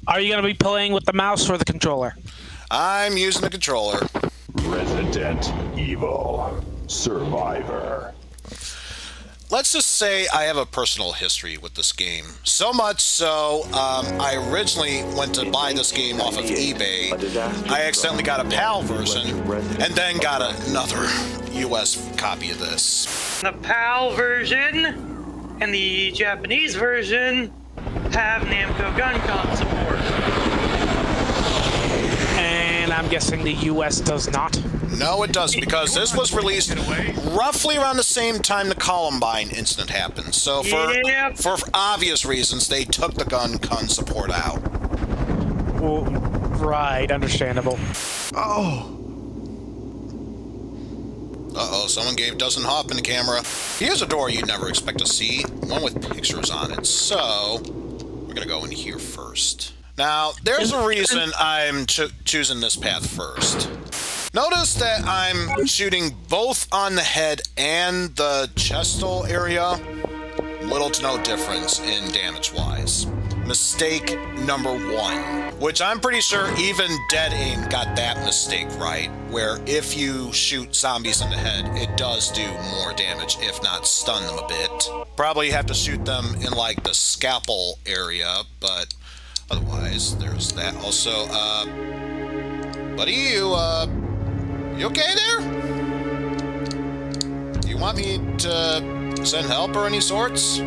Are you going to be playing with the mouse or the controller? I'm using the controller. Resident Evil Survivor. Let's just say I have a personal history with this game. So much so, I originally went to buy this game off of eBay. I accidentally got a PAL version, and then got another US copy of this. The PAL version and the Japanese version have Namco Gun support. And I'm guessing the US does not. No, it doesn't, because this was released roughly around the same time the Columbine incident happened. So for obvious reasons, they took the gun support out. Well, right, understandable. Uh-oh, someone gave Dustin Hoffman a camera. Here's a door you'd never expect to see, one with pictures on it. So, we're going to go in here first. Now, there's a reason I'm choosing this path first. Notice that I'm shooting both on the head and the chest hole area. Little to no difference in damage-wise. Mistake number one, which I'm pretty sure even Dead Aim got that mistake right, where if you shoot zombies in the head, it does do more damage, if not stun them a bit. Probably have to shoot them in, like, the scalpel area, but otherwise, there's that. Also, buddy, you okay there? You want me to send help or any sorts?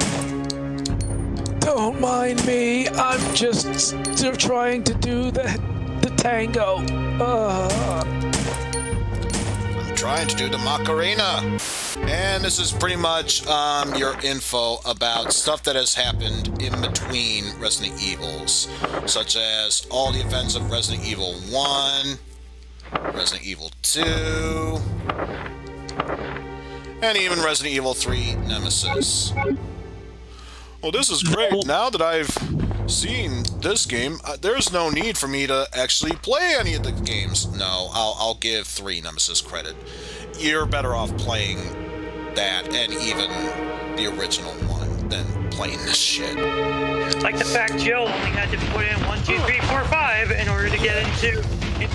Don't mind me. I'm just trying to do the tango. I'm trying to do the Macarena. And this is pretty much your info about stuff that has happened in between Resident Evils, such as all the events of Resident Evil 1, Resident Evil 2, and even Resident Evil 3 Nemesis. Well, this is great. Now that I've seen this game, there's no need for me to actually play any of the games. No, I'll give 3 Nemesis credit. You're better off playing that and even the original one than playing this shit. Like the fact Joe only had to put in 1, 2, 3, 4, 5 in order to get into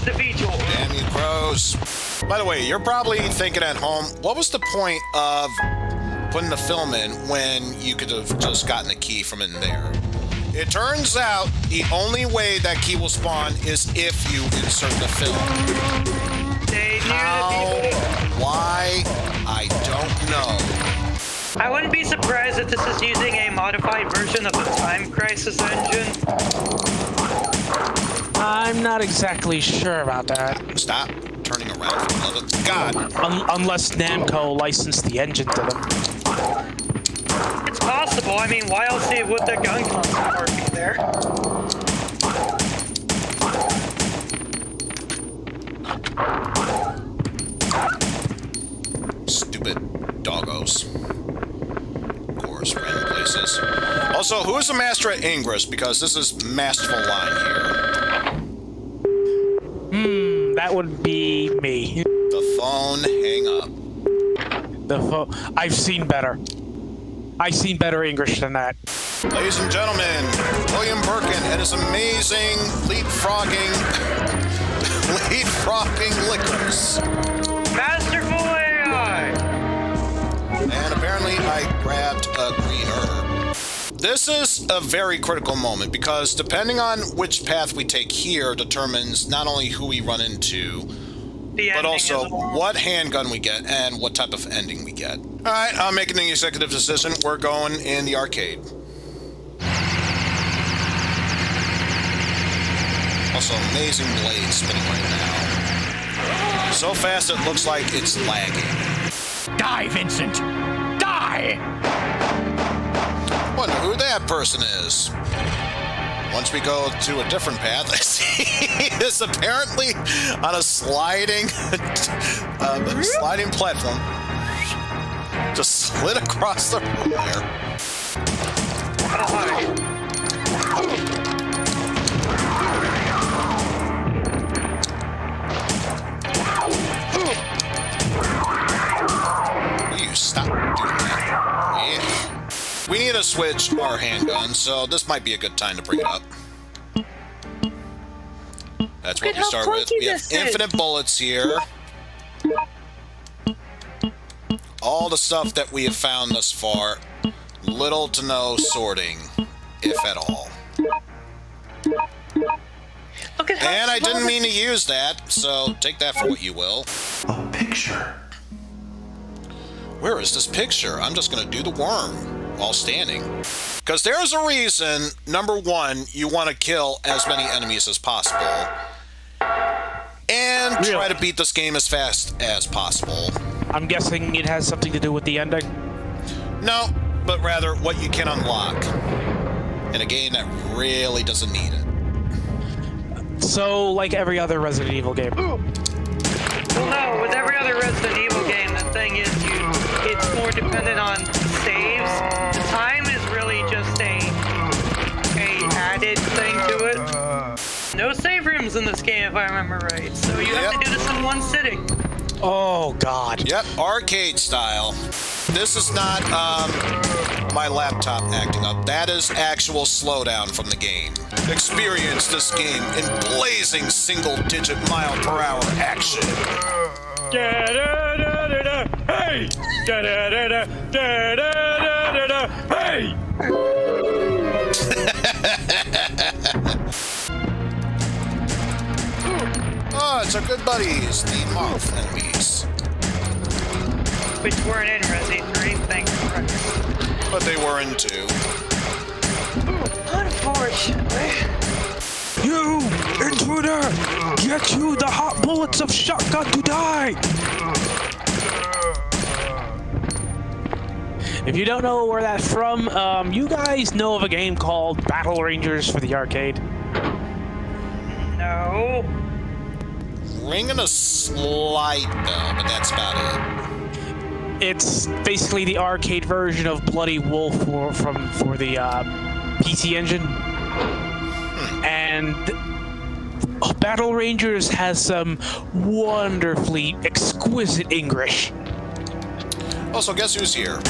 the feature. Damn you, crows. By the way, you're probably thinking at home, what was the point of putting the film in when you could have just gotten the key from in there? It turns out the only way that key will spawn is if you insert the film. How? Why? I don't know. I wouldn't be surprised if this is using a modified version of the Time Crisis engine. I'm not exactly sure about that. Stop turning around for the love of God. Unless Namco licensed the engine to them. It's possible. I mean, why else would the gun support be there? Stupid doggos. Of course, random places. Also, who is the master at Ingress? Because this is masterful line here. That would be me. The phone, hang up. I've seen better. I've seen better English than that. Ladies and gentlemen, William Birkin and his amazing leapfrogging lickers. Masterful AI! And apparently I grabbed a green herb. This is a very critical moment because depending on which path we take here determines not only who we run into, but also what handgun we get and what type of ending we get. Alright, I'm making the executive decision. We're going in the arcade. Also, amazing blade spinning right now. So fast it looks like it's lagging. Die, Vincent! Die! Wonder who that person is. Once we go to a different path, I see is apparently on a sliding platform. Just slid across the room there. Will you stop doing that? Yeah. We need to switch our handgun, so this might be a good time to bring it up. That's what Look we at start how with. clunky We have this is. infinite bullets here. All the stuff that we have found thus far, little to no sorting, if at all. Look at how And I small didn't this- mean to use that, so take that for what you will. A picture. Where is this picture? I'm just going to do the worm while standing. Because there's a reason, number one, you want to kill as many enemies as possible. And try to beat this game as fast as possible. I'm guessing it has something to do with the ending. No, but rather what you can unlock in a game that really doesn't need it. So, like every other Resident Evil game. Well, no, with every other Resident Evil game, the thing is, it's more dependent on saves. Time is really just a added thing to it. No save rooms in this game, if I remember right. So you have to do this in one sitting. Oh, God. Yep, arcade style. This is not my laptop acting up. That is actual slowdown from the game. Experience this game in blazing single-digit mile-per-hour action. Hey! Hey! Oh, it's our good buddies, the moth enemies. Which weren't in Resi 3, thanks Christ. But they were in 2. Unfortunately. You, intruder! Get you the hot bullets of shotgun to die! If you don't know where that's from, you guys know of a game called Battle Rangers for the arcade? No. Ringing a slight bell, but that's about it. It's basically the arcade version of Bloody Wolf for the PC Engine. And Battle Rangers has some wonderfully exquisite English. Also, guess who's here?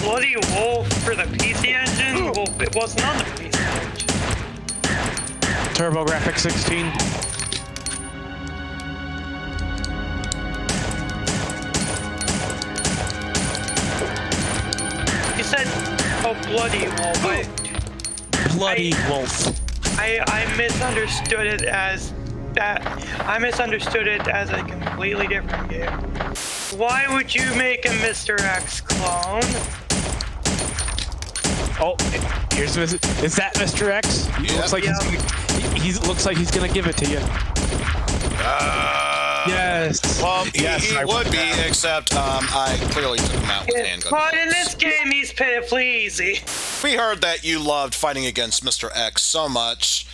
Bloody Wolf for the PC Engine? Well, it wasn't on the PC Engine. TurboGrafx 16. You said, oh, Bloody Wolf. Bloody Wolf. I misunderstood it as that. I misunderstood it as a completely different game. Why would you make a Mr. X clone? Oh, here's is that Mr. X? Yeah. Looks like looks like he's gonna give it to you. Yes. Well, yes, he would be, except I clearly took him out with handgun. But in this game, he's pitifully easy. We heard that you loved fighting against Mr. X so much.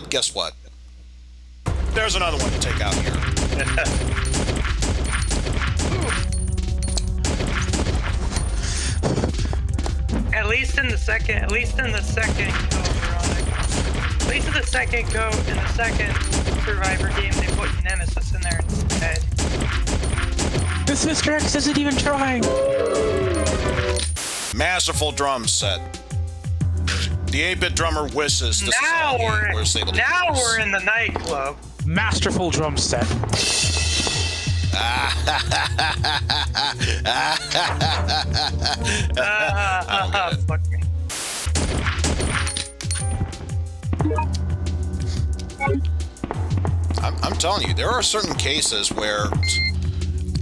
Guess what? There's another one to take out here. At least in the second go, Veronica. At least in the second go, in the second Survivor game, they put Nemesis in there instead. This Mr. X isn't even trying. Masterful drum set. The 8-bit drummer wishes this Now is all he was able to use. we're in the nightclub. Masterful drum set. Fuck me. I'm telling you, there are certain cases where,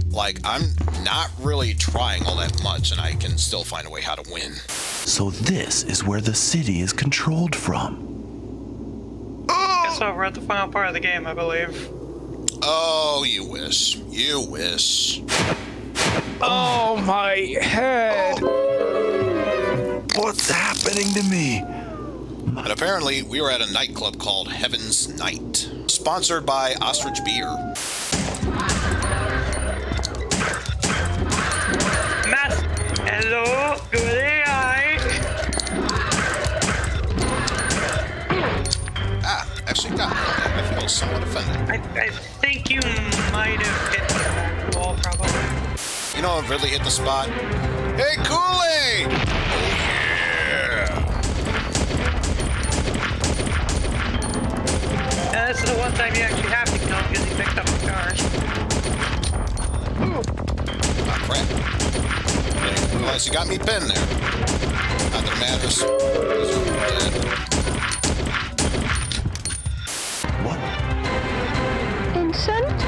like, I'm not really trying all that much, and I can still find a way how to win. So this is where the city is controlled from. Guess what? We're at the final part of the game, I believe. Oh, you wish. You wish. Oh my head. What's happening to me? And apparently, we were at a nightclub called Heaven's Night, sponsored by Ostrich Beer. Hello, good AI. Actually got me. I feel somewhat offended. I think you might have hit the wall, probably. You know what really hit the spot? Hey, Kool-Aid! Oh, yeah! That's the one one time you actually have to kill him because he picked up the car. Ah, crap. Didn't realize you got me pinned there. Not that it matters. What? Vincent?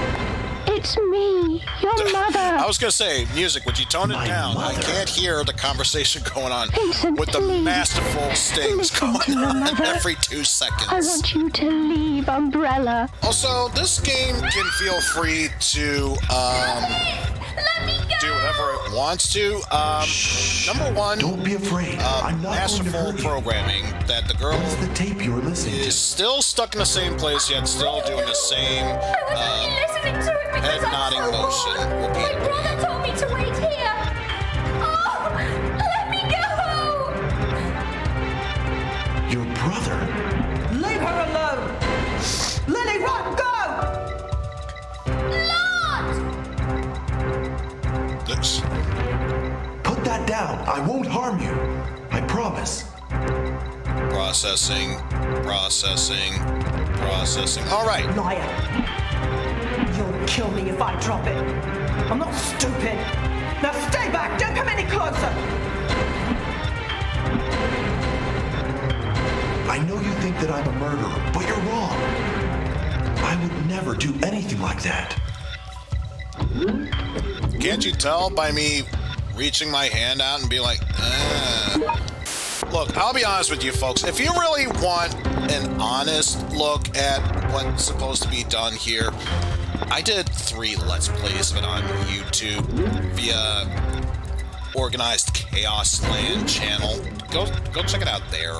It's me, your mother. I was gonna say, music, would you tone it My down? mother. I can't hear the conversation going on Vincent, with the please. masterful stings Listen going to your on mother. every 2 I seconds. want you to leave Umbrella. Also, this game can feel free to do whatever it wants to. Number one, Don't be afraid. I'm not going to masterful hurt you. programming that the girl It's the tape you're listening is to. still stuck in the same place, yet still doing the same listening to it because head I'm nodding so motion bored. My repeatedly. brother told me to wait here. Oh, let me go. Your brother? Leave her alone! Lily, run, go! This. Put that down. I won't harm you. I promise. Processing. All right. Liar. You'll kill me if I drop it. I'm not stupid. Now stay back. Don't come any closer. I know you think that I'm a murderer, but you're wrong. I would never do anything like that. Can't you tell by me reaching my hand out and be like, Look, I'll be honest with you folks. If you really want an honest look at what's supposed to be done here, I did 3 Let's Plays of it on YouTube via Organized Chaos Land channel. Go check it out there.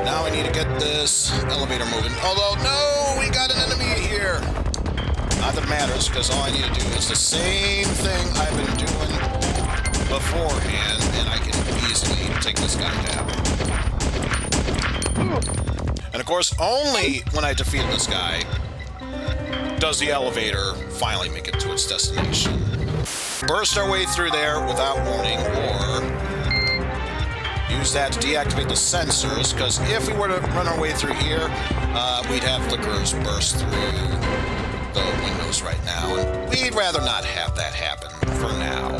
Now I need to get this elevator moving. Although, no, we got an enemy here. Not that it matters, because all I need to do is the same thing I've been doing beforehand, and I can easily take this guy down. And of course, only when I defeat this guy does the elevator finally make it to its destination. Burst our way through there without warning, or use that to deactivate the sensors, because if we were to run our way through here, we'd have flickers burst through the windows right now, and we'd rather not have that happen for now.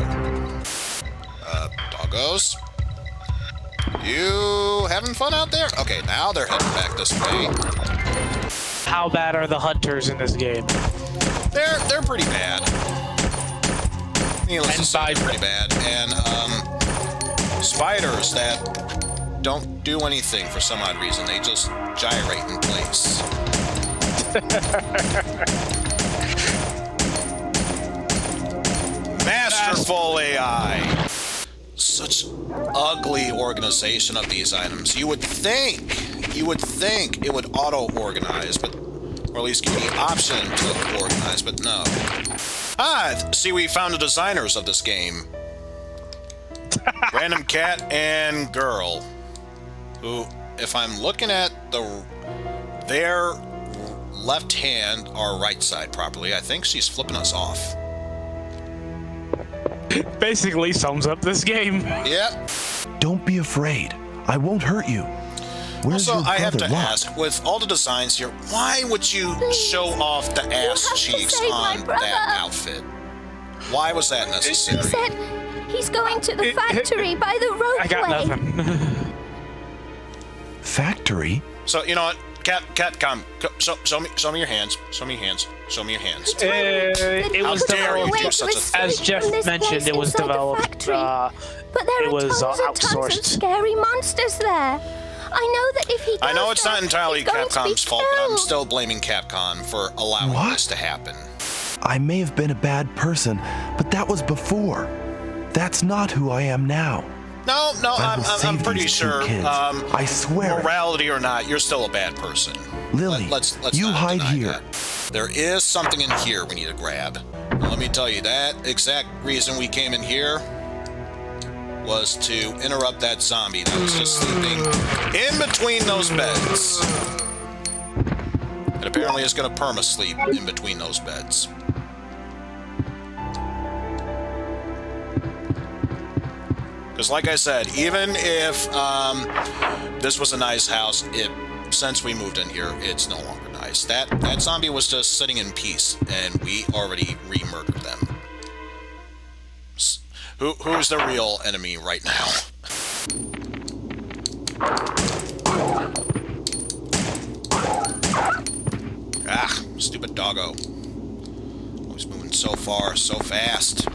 Doggos? You having fun out there? Okay, now they're heading back this way. How bad are the hunters in this game? They're pretty bad. Needless to say, they're pretty bad. And, spiders that don't do anything for some odd reason. They just gyrate in place. Masterful AI. Such ugly organization of these items. You would think it would auto-organize, but or at least give you the option to organize, but no. See, we found the designers of this game. Random cat and girl, who, if I'm looking at their left hand or right side properly, I think she's flipping us off. Basically sums up this game. Yep. Don't be afraid. I won't hurt you. Where's Also, your I have brother to Locke? ask, with all the designs here, why would you show off the ass have to cheeks save my on brother. that outfit? Why was that He necessary? said he's going to the factory by the roadway. I got nothing. Factory? So, you know what? Cat, come. Show me your hands. Show me your hands. Show me your hands. It How was dare you developed, do such a thing? as Jeff mentioned, it was developed. But there it are was, tons and tons outsourced. of scary monsters there. I know that if he goes I know it's there, not entirely he's going to be Capcom's fault, but I'm killed. still blaming Capcom for allowing What? this to happen. I may have been a bad person, but that was before. That's not who I am now. No, I will I'm save pretty these two sure. kids. I swear it. Morality or not, you're still a bad person. Lily, Let's you not hide deny here. that. There is something in here we need to grab. And let me tell you, that exact reason we came in here was to interrupt that zombie that was just sleeping in between those beds. And apparently is going to perma-sleep in between those beds. Because like I said, even if this was a nice house, it since we moved in here, it's no longer nice. That zombie was just sitting in peace, and we already re-murdered them. Who's the real enemy right now? Ah, stupid doggo. Always moving so far, so fast.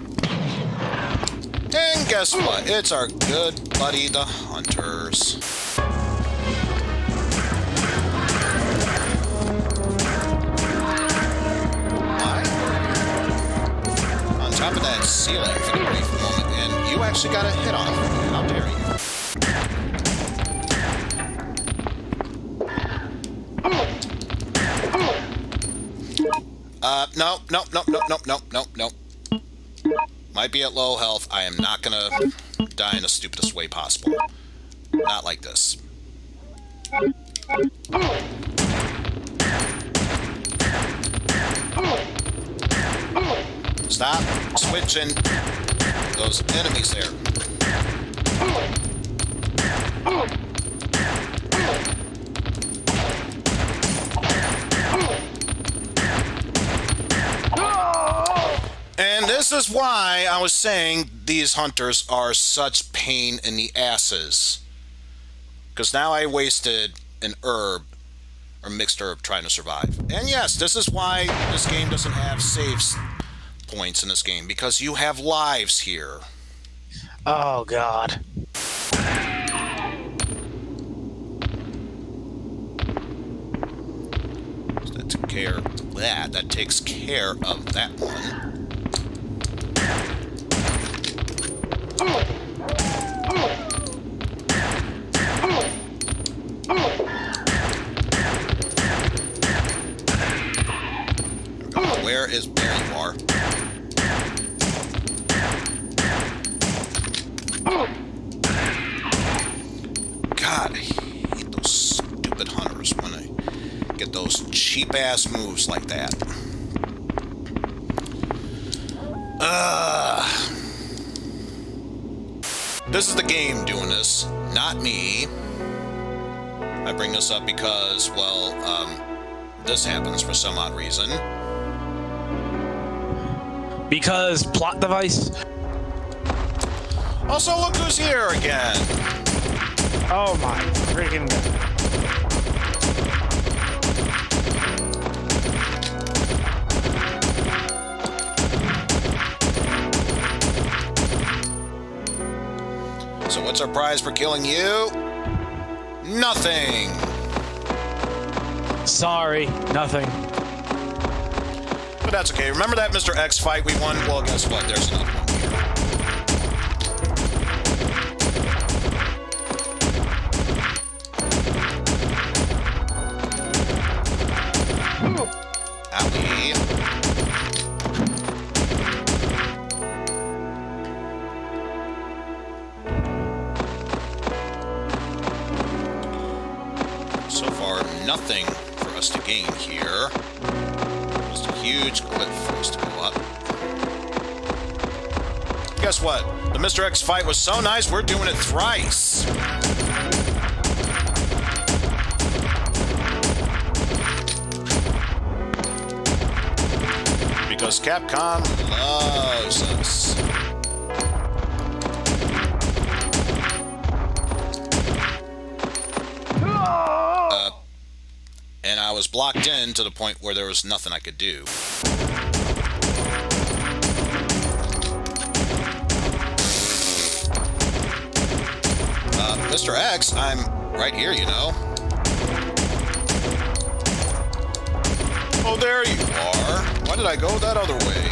And guess what? It's our good buddy, the hunters. Why? On top of that ceiling for the brief moment, and you actually got a hit on it. How dare you? No. Might be at low health. I am not gonna die in the stupidest way possible. Not like this. Stop switching those enemies there. And this is why I was saying these hunters are such pain in the asses. Because now I wasted an herb, or mixed herb, trying to survive. And yes, this is why this game doesn't have saves points in this game, because you have lives here. Oh, God. So that took care of that. That takes care of that one. There you are. God, I hate those stupid hunters when I get those cheap-ass moves like that. This is the game doing this, not me. I bring this up because, well, this happens for some odd reason. Because plot device. Also, look who's here again. Oh my freaking God. So what's our prize for killing you? Nothing. Sorry, nothing. But that's okay. Remember that Mr. X fight we won? Well, guess what? There's another one here. Owie. So far, nothing for us to gain here. Just a huge cliff for us to go up. Guess what? The Mr. X fight was so nice, we're doing it thrice. Because Capcom loves us. And I was blocked in to the point where there was nothing I could do. Mr. X, I'm right here, you know. Oh, there you are. Why did I go that other way?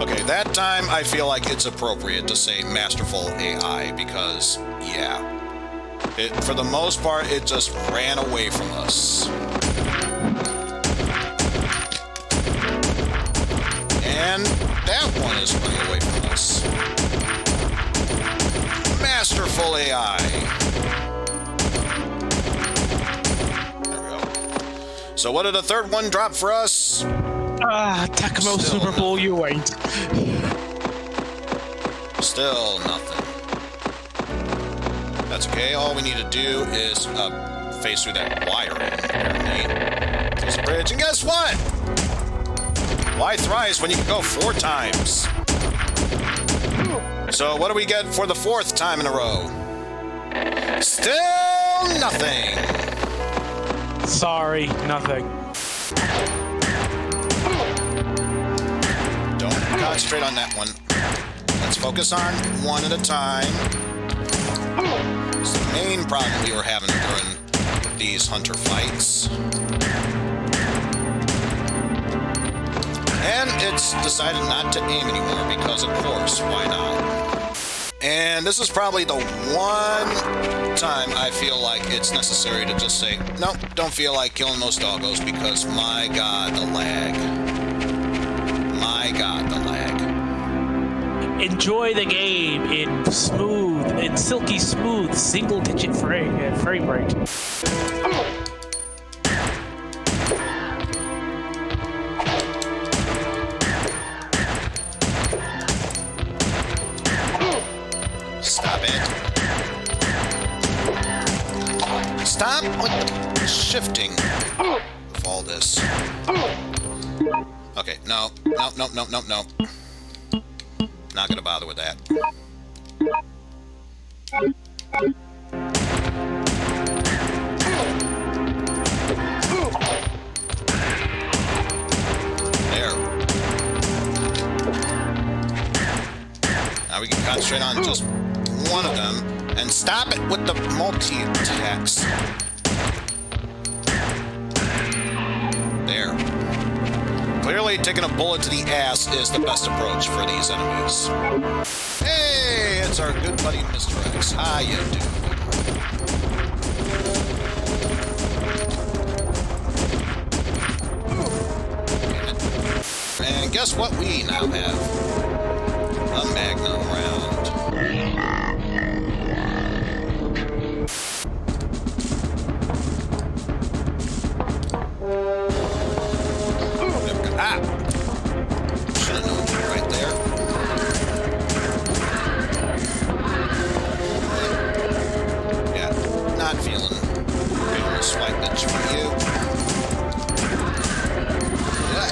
Okay, that time I feel like it's appropriate to say masterful AI because, yeah. For the most part, it just ran away from us. And that one is running away from us. Masterful AI. There we go. So what did the third one drop for us? Tecmo Super Bowl, you ain't. Still nothing. That's okay. All we need to do is phase through that wiring. Apparently. There's a bridge, and guess what? Why thrice when you can go 4 times? So what do we get for the 4th time in a row? Still nothing. Sorry, nothing. Don't concentrate on that one. Let's focus on one at a time. It's the main problem we were having during these hunter fights. And it's decided not to aim anymore because, of course, why not? And this is probably the one time I feel like it's necessary to just say, nope, don't feel like killing those doggos because, my God, the lag. My God, the lag. Enjoy the game in silky smooth, single-digit frame rate. Stop it. Stop with the shifting of all this. Okay, no. Not gonna bother with that. There. Now we can concentrate on just one of them and stop it with the multi-attacks. There. Clearly, taking a bullet to the ass is the best approach for these enemies. Hey, it's our good buddy Mr. X. How you doing? And guess what we now have? A Magnum round. Ah! Should have known you right there. Yeah, not feeling a swipe bitch from you. Yeah.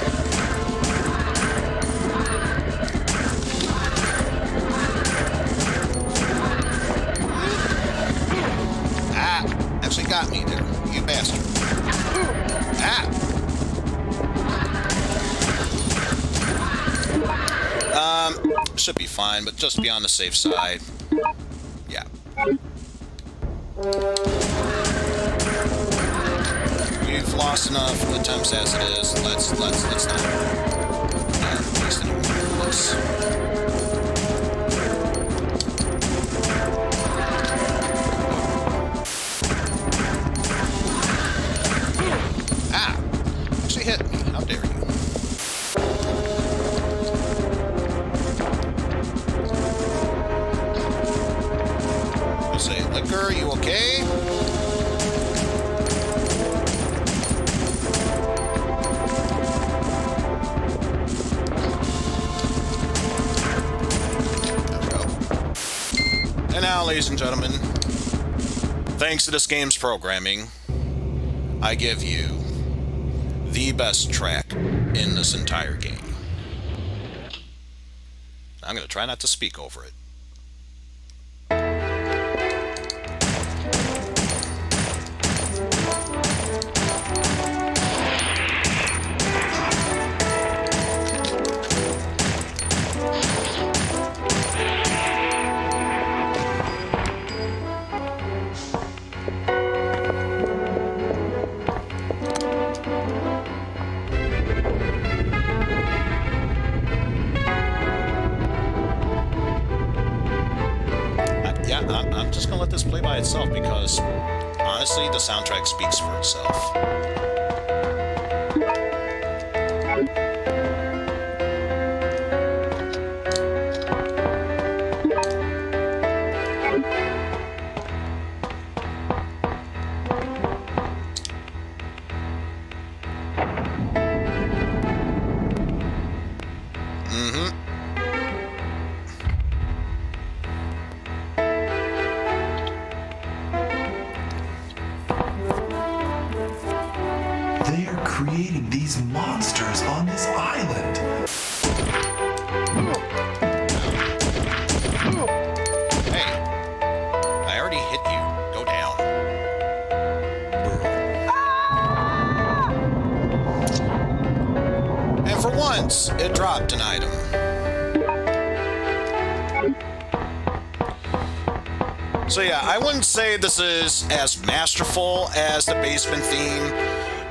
Ah! Actually got me there, you bastard. Ah! Should be fine, but just be on the safe side. Yeah. We've lost enough attempts as it is. Let's not waste any more of this. Ah! Actually hit me. How dare you? Say, Liquor, you okay? There we go. And now, ladies and gentlemen, thanks to this game's programming, I give you the best track in this entire game. I'm going to try not to speak over it. I'm just gonna let this play by itself because, honestly, the soundtrack speaks for itself. creating these monsters on this island? Hey, I already hit you. Go down. And for once, it dropped an item. So yeah, I wouldn't say this is as masterful as the basement theme,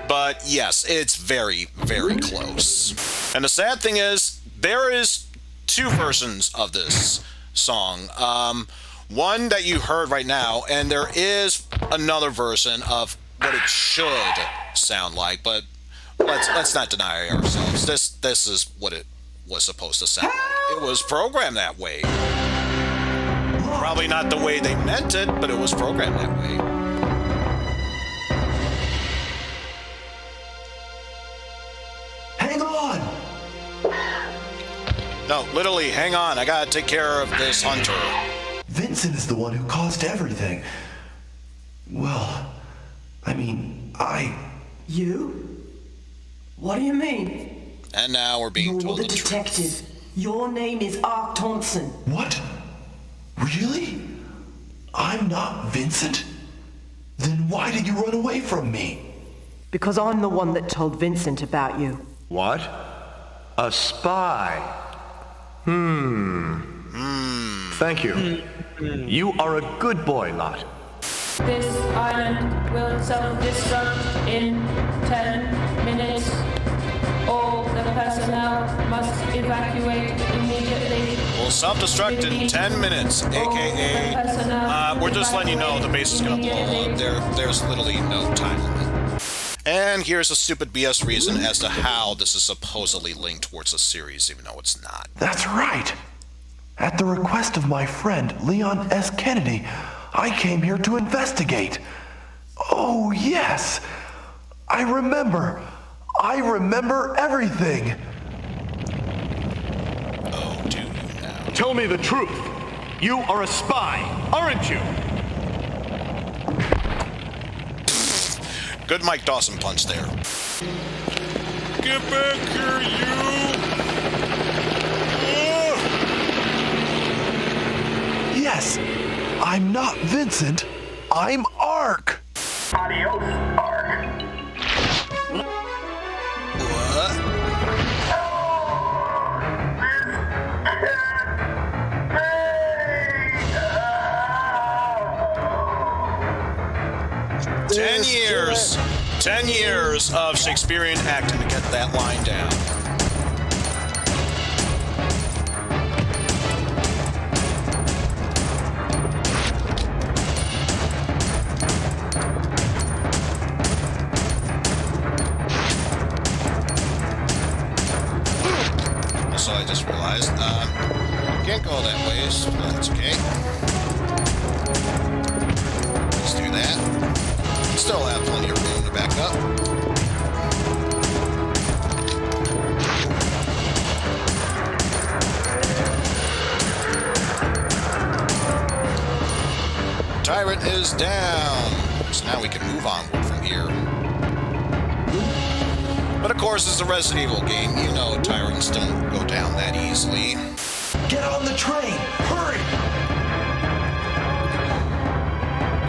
but yes, it's very, very close. And the sad thing is, there is two versions of this song. One that you heard right now, and there is another version of what it should sound like, but let's not deny ourselves. This is what it was supposed to sound like. It was programmed that way. Probably not the way they meant it, but it was programmed that way. Hang on! No, literally, hang on. I gotta take care of this hunter. Vincent is the one who caused everything. Well, I mean, You? What do you mean? And now we're being You're told the the truth. detective. Your name is Art Thompson. What? Really? I'm not Vincent? Then why did you run away from me? Because I'm the one that told Vincent about you. What? A spy? Thank you. You are a good boy, Lot. This island will self-destruct in 10 minutes. All the personnel must evacuate immediately. We'll self-destruct in 10 minutes, aka, we're just letting you know the base is gonna blow up. There's literally no time limit. And here's a stupid BS reason as to how this is supposedly linked towards the series, even though it's not. That's right. At the request of my friend, Leon S. Kennedy, I came here to investigate. Oh, yes. I remember everything. Oh, do you now? Tell me the truth. You are a spy, aren't you? Good Mike Dawson punch there. Get back here, you! Yes, I'm not Vincent. I'm Ark. Adios, Ark. What? This 10 years of Shakespearean acting to get that line down. Also, I just realized, can't go that way, so that's okay. Let's do that. Still have plenty of room to back up. Tyrant is down. So now we can move onward from here. But of course, it's a Resident Evil game. You know Tyrants don't go down that easily. Get on the train. Hurry.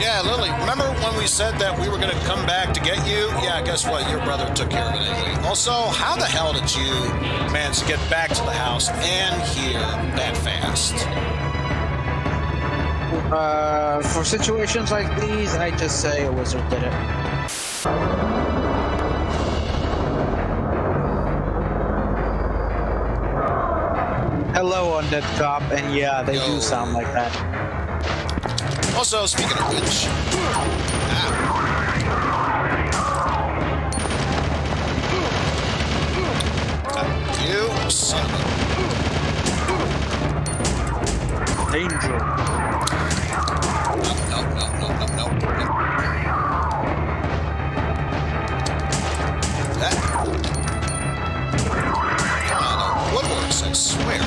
Yeah, Lily, remember when we said that we were going to come back to get you? Yeah, guess what? Your brother took care of it anyway. Also, how the hell did you manage to get back to the house and here that fast? For situations like these, I just say a wizard did it. Hello, undead cop, and yeah, they do sound like that. Also, speaking of which... You son of a... Danger. No. That... Come on, woodworks, I swear.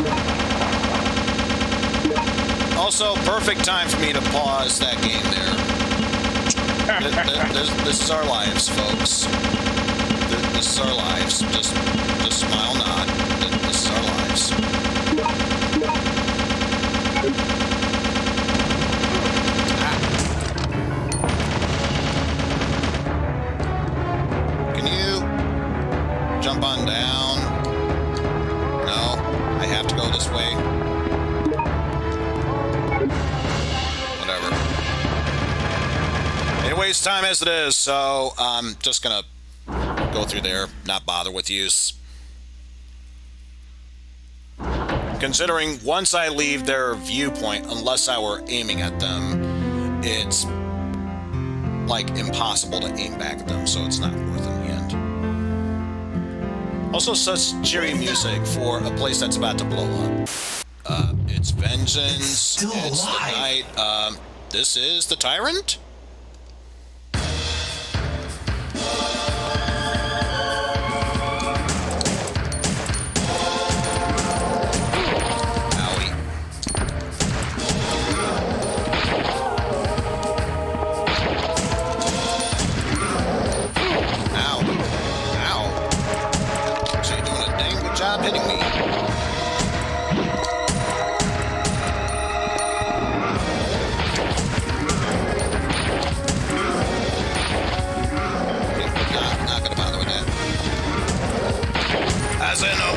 Also, perfect time for me to pause that game there. This is our lives, folks. This is our lives. Just smile, nod. This is our lives. Can you jump on down? No, I have to go this way. Whatever. Anyways, time as it is, so I'm just gonna go through there, not bother with use. Considering once I leave their viewpoint, unless I were aiming at them, it's like impossible to aim back at them, so it's not worth it in the end. Also, such cheery music for a place that's about to blow up. It's vengeance. It's the night. This is the tyrant. Hitting me. Not gonna bother with that. As I know.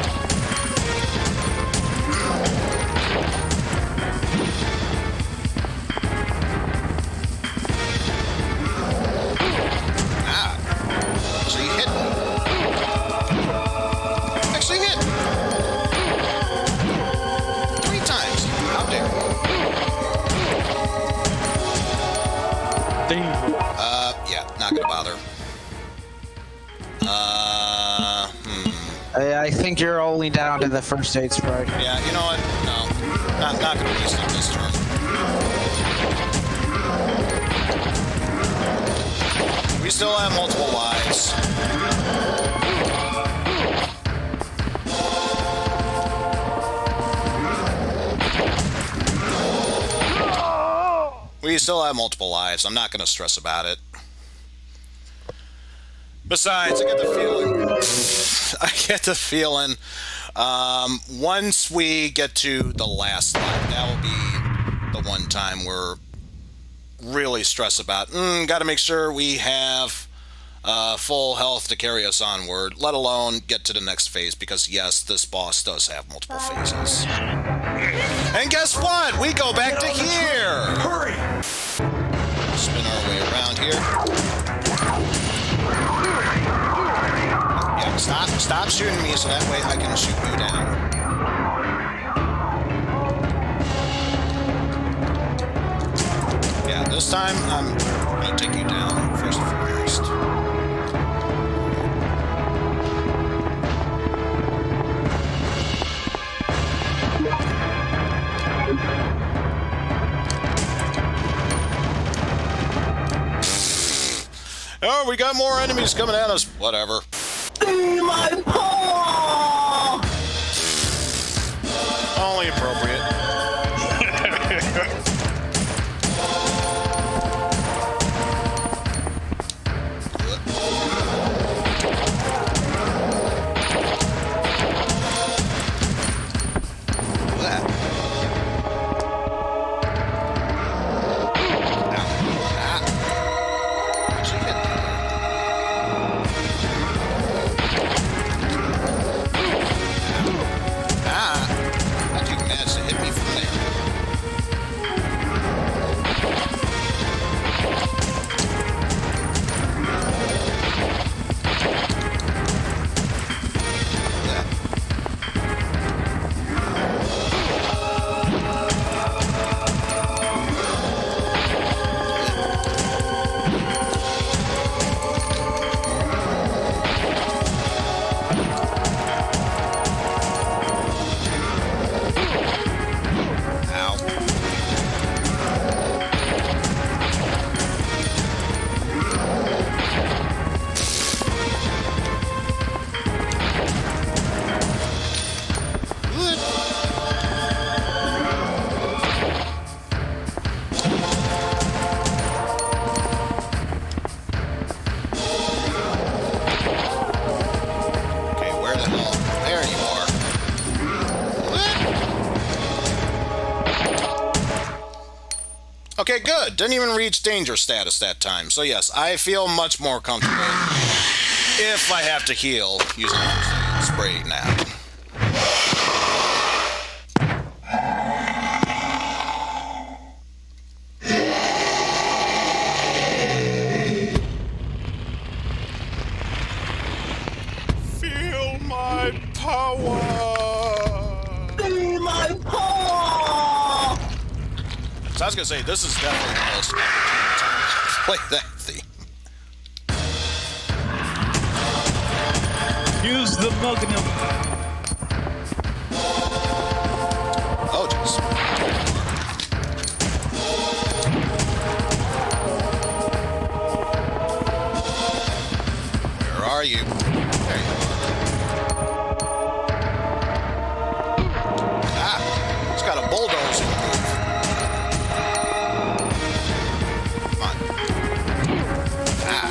Actually hit me. Actually hit. Yeah, not gonna bother. I think you're only down to the first aid spray. Yeah, you know what? No, not gonna waste it this turn. We still have multiple lives. We still have multiple lives. I'm not going to stress about it. Besides, I get the feeling once we get to the last life, that will be the one time we're really stressed about. Got to make sure we have full health to carry us onward, let alone get to the next phase, because yes, this boss does have multiple phases. And guess what? We go back to here! Hurry! Spin our way around here. Yeah, stop shooting me so that way I can shoot you down. Yeah, this time I'm gonna take you down first and foremost. Oh, we got more enemies coming at us. Whatever. My paw! Only appropriate. good. Didn't even reach danger status that time. So yes, I feel much more comfortable if I have to heal using a spray now. Feel my power! Feel my power! So I was gonna say, this is definitely the most opportune time to play that theme. Use the Magnum. Oh, jeez. Where are you? There you are. Ah, it's got a bulldozer move. Come on. Ah.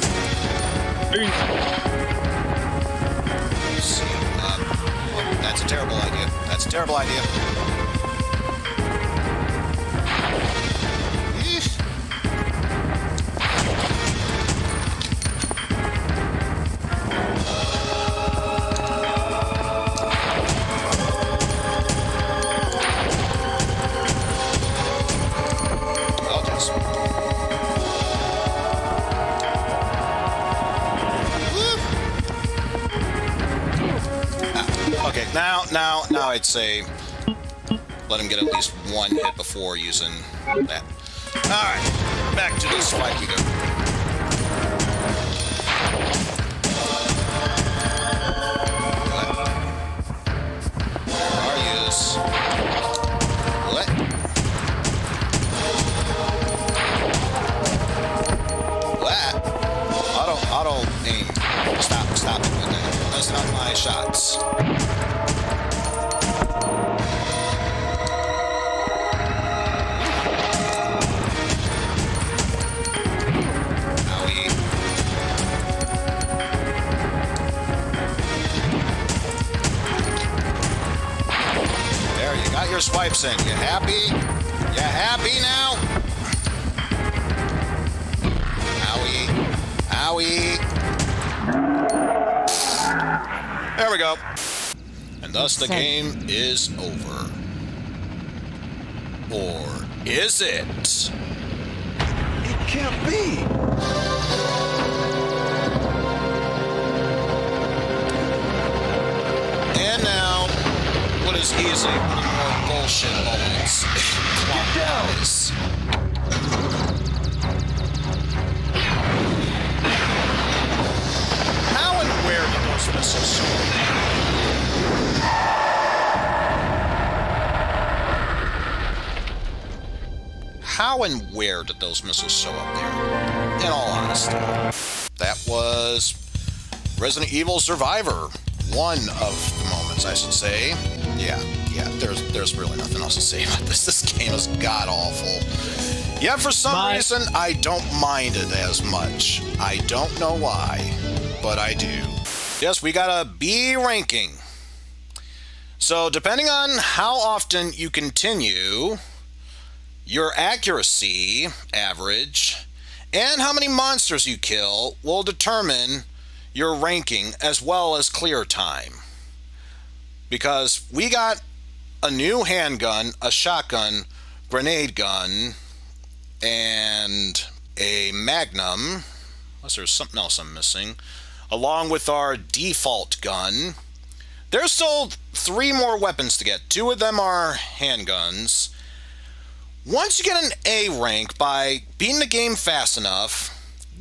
Let's see. Oh, that's a terrible idea. That's a terrible idea. Eesh. Well, just... Okay, now I'd say let him get at least one hit before using that. Alright, back to this fight we go. Where are yous? What? What? Auto aim. Stop it with that. That's not my shots. Got your swipes in. You happy? You happy now? Owie. There we go. And thus the game is over. Or is it? It can't be. And now, what is easily one of the more bullshit moments. Get down! How and where did those missiles show up? How and where did those missiles show up there? In all honesty. That was Resident Evil Survivor. One of the moments, I should say. Yeah, there's really nothing else to say about this. This game is god-awful. Yeah, for some reason, I don't mind it as much. I don't know why, but I do. Yes, we got a B ranking. So, depending on how often you continue, your accuracy average, and how many monsters you kill will determine your ranking as well as clear time. Because we got a new handgun, a shotgun, grenade gun, and a magnum, unless there's something else I'm missing, along with our default gun. There's still 3 more weapons to get. 2 of them are handguns. Once you get an A rank by beating the game fast enough,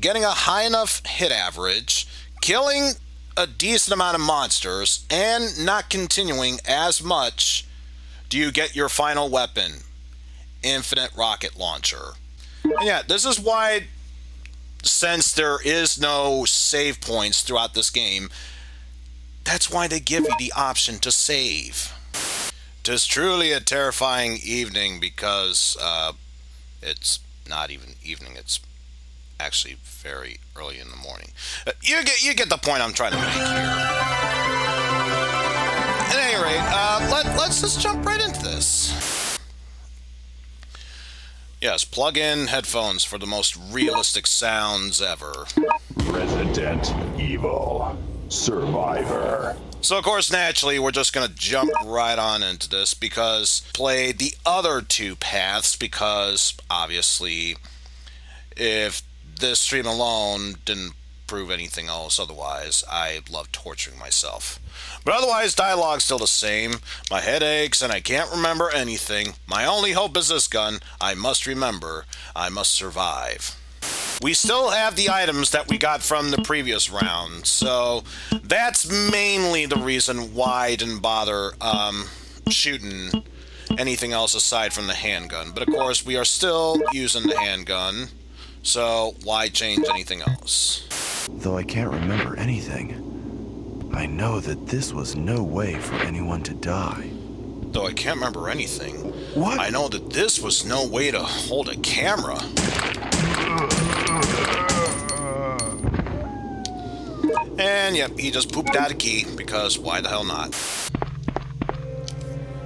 getting a high enough hit average, killing a decent amount of monsters, and not continuing as much, do you get your final weapon, Infinite Rocket Launcher. And yeah, this is why, since there is no save points throughout this game, that's why they give you the option to save. 'Tis truly a terrifying evening because it's not even evening, it's actually very early in the morning. You get the point I'm trying to make here. At any rate, let's just jump right into this. Yes, plug in headphones for the most realistic sounds ever. Resident Evil Survivor. So, of course, naturally, we're just going to jump right on into this because play the other two paths because, obviously, if this stream alone didn't prove anything else otherwise, I love torturing myself. But otherwise, dialogue's still the same. My head aches and I can't remember anything. My only hope is this gun. I must remember. I must survive. We still have the items that we got from the previous round, so that's mainly the reason why I didn't bother shooting anything else aside from the handgun. But of course, we are still using the handgun, so why change anything else? Though I can't remember anything, I know that this was no way for anyone to die. Though I can't remember anything, What? I know that this was no way to hold a camera. And yep, he just pooped out a key, because why the hell not?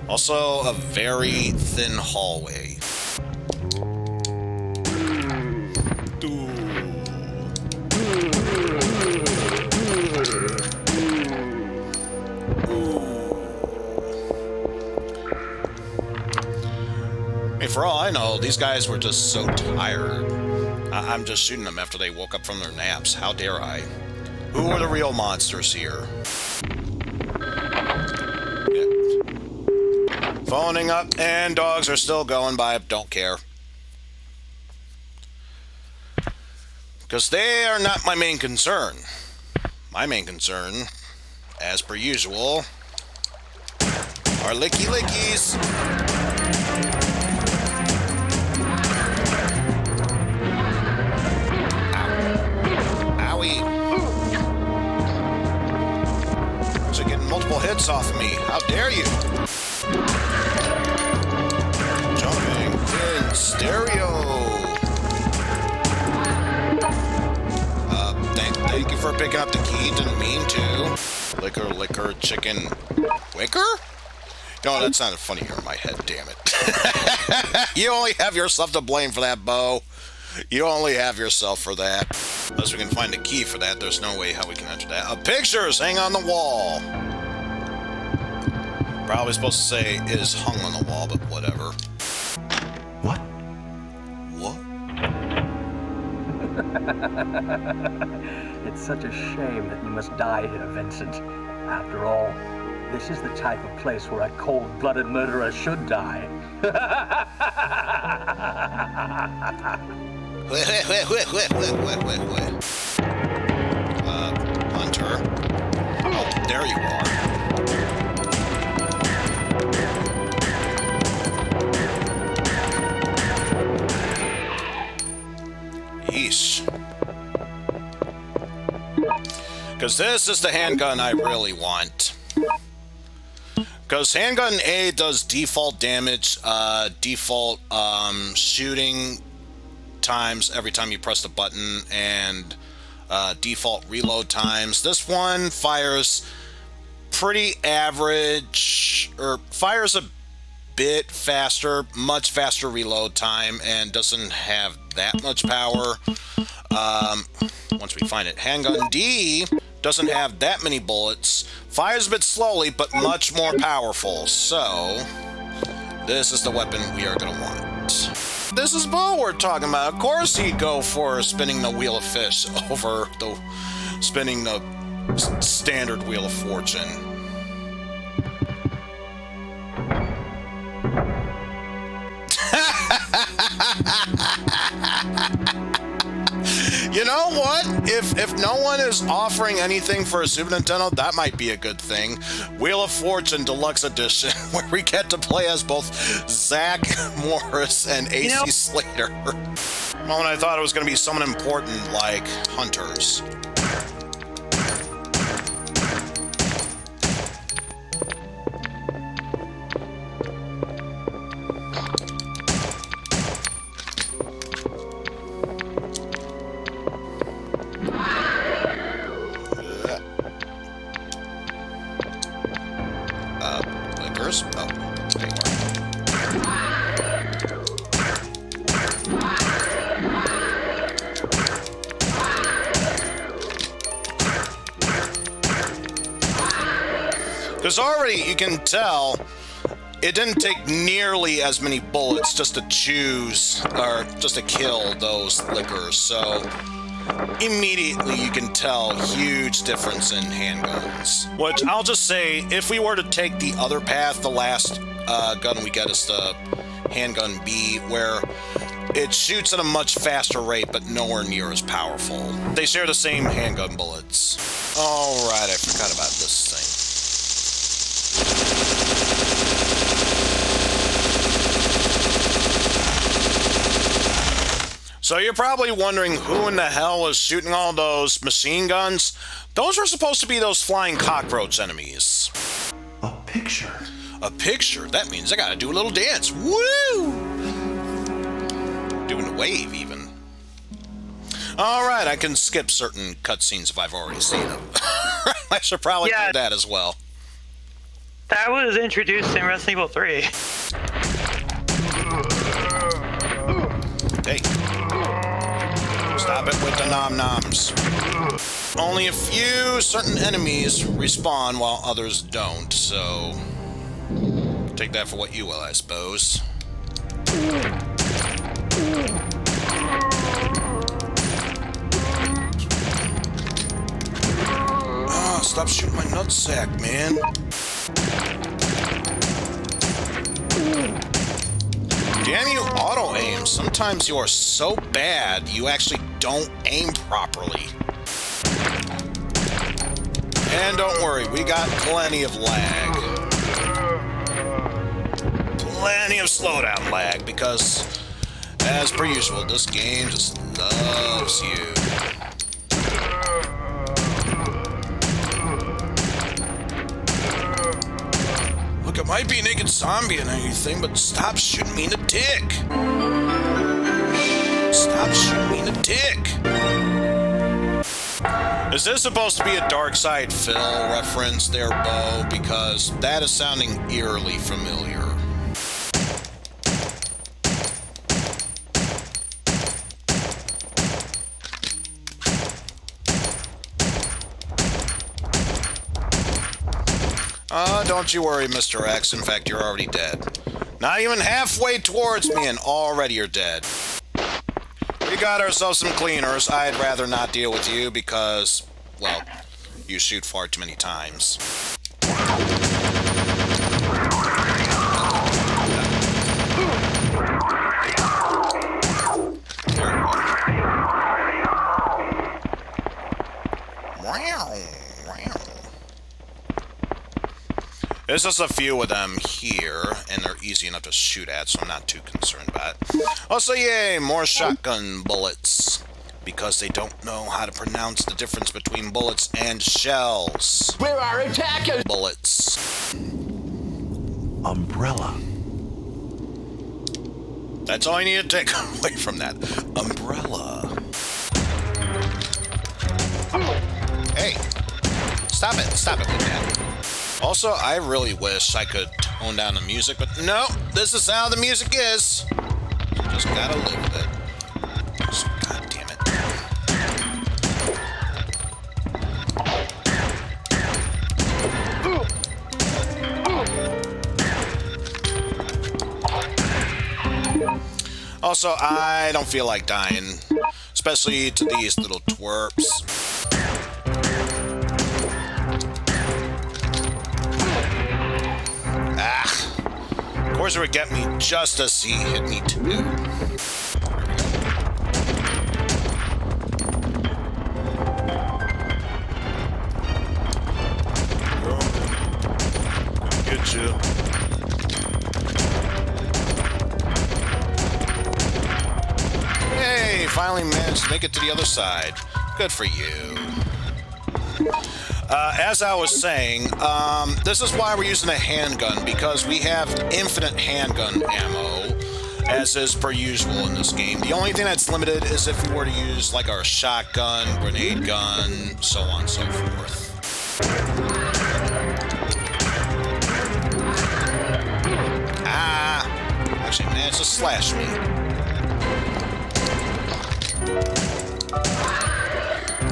Also, a very thin hallway. I mean, for all I know, these guys were just so tired. I'm just shooting them after they woke up from their naps. How dare I? Who are the real monsters here? Yeah. Phoning up, and dogs are still going by. Don't care. Because they are not my main concern. My main concern, as per usual, are licky lickies. Multiple hits off of me. How dare you? Jumping in stereo. Thank you for picking up the key. Didn't mean to. Liquor, chicken. Wicker? No, that sounded funnier in my head, damn it. You only have yourself to blame for that, Bo. You only have yourself for that. Unless we can find a key for that, there's no way how we can enter that. Pictures hang on the wall. Probably supposed to say is hung on the wall, but whatever. What? What? It's such a shame that you must die here, Vincent. After all, this is the type of place where a cold-blooded murderer should die. Hunter. Oh, there you are. Yeesh. Because this is the handgun I really want. Because handgun A does default damage, default shooting times every time you press the button, and default reload times. This one fires pretty average, or fires a bit faster, much faster reload time, and doesn't have that much power. Once we find it, handgun D doesn't have that many bullets, fires a bit slowly, but much more powerful. So this is the weapon we are going to want. This is Bo we're talking about. Of course he'd go for spinning the Wheel of Fish over the spinning the standard Wheel of Fortune. You know what? If no one is offering anything for a Super Nintendo, that might be a good thing. Wheel of Fortune Deluxe Edition, where we get to play as both Zach Morris and AC Slater. Well, when I thought it was going to be someone important like Hunters. Blinkers? Oh, there you are. Because already you can tell it didn't take nearly as many bullets just to choose, or just to kill those lickers, so immediately you can tell huge difference in handguns. Which I'll just say, if we were to take the other path, the last gun we get is the handgun B, where it shoots at a much faster rate, but nowhere near as powerful. They share the same handgun bullets. Alright, I forgot about this thing. So you're probably wondering who in the hell was shooting all those machine guns? Those were supposed to be those flying cockroach enemies. A picture? A picture? That means I gotta do a little dance. Woo! Doing a wave, even. Alright, I can skip certain cutscenes if I've already seen them. I should probably do that as well. That was introduced in Resident Evil 3. Hey. Stop it with the nom-noms. Only a few certain enemies respawn while others don't, so take that for what you will, I suppose. Ah, stop shooting my nutsack, man. Damn you, auto-aim. Sometimes you are so bad, you actually don't aim properly. And don't worry, we got plenty of lag. Plenty of slowdown lag, because, as per usual, this game just loves you. Look, it might be a naked zombie and anything, but stop shooting me in the dick. Stop shooting me in the dick. Is this supposed to be a Dark Side Phil reference there, Bo? Because that is sounding eerily familiar. Don't you worry, Mr. X. In fact, you're already dead. Not even halfway towards me and already you're dead. We got ourselves some cleaners. I'd rather not deal with you because, well, you shoot far too many times. There's just a few of them here, and they're easy enough to shoot at, so I'm not too concerned about it. Also, yay, more shotgun bullets, because they don't know how to pronounce the difference between bullets and shells. Where are attackers? Bullets. Umbrella. That's all I need to take away from that. Umbrella. Hey, stop it with that. Also, I really wish I could tone down the music, but no, this is how the music is. You just gotta live with it. Just, God damn it. Also, I don't feel like dying, especially to these little twerps. Of course it would get me just as he hit me too. Get you. Hey, finally managed to make it to the other side. Good for you. As I was saying, this is why we're using a handgun, because we have infinite handgun ammo, as is per usual in this game. The only thing that's limited is if we were to use like our shotgun, grenade gun, so on and so forth. Ah! Actually managed to slash me.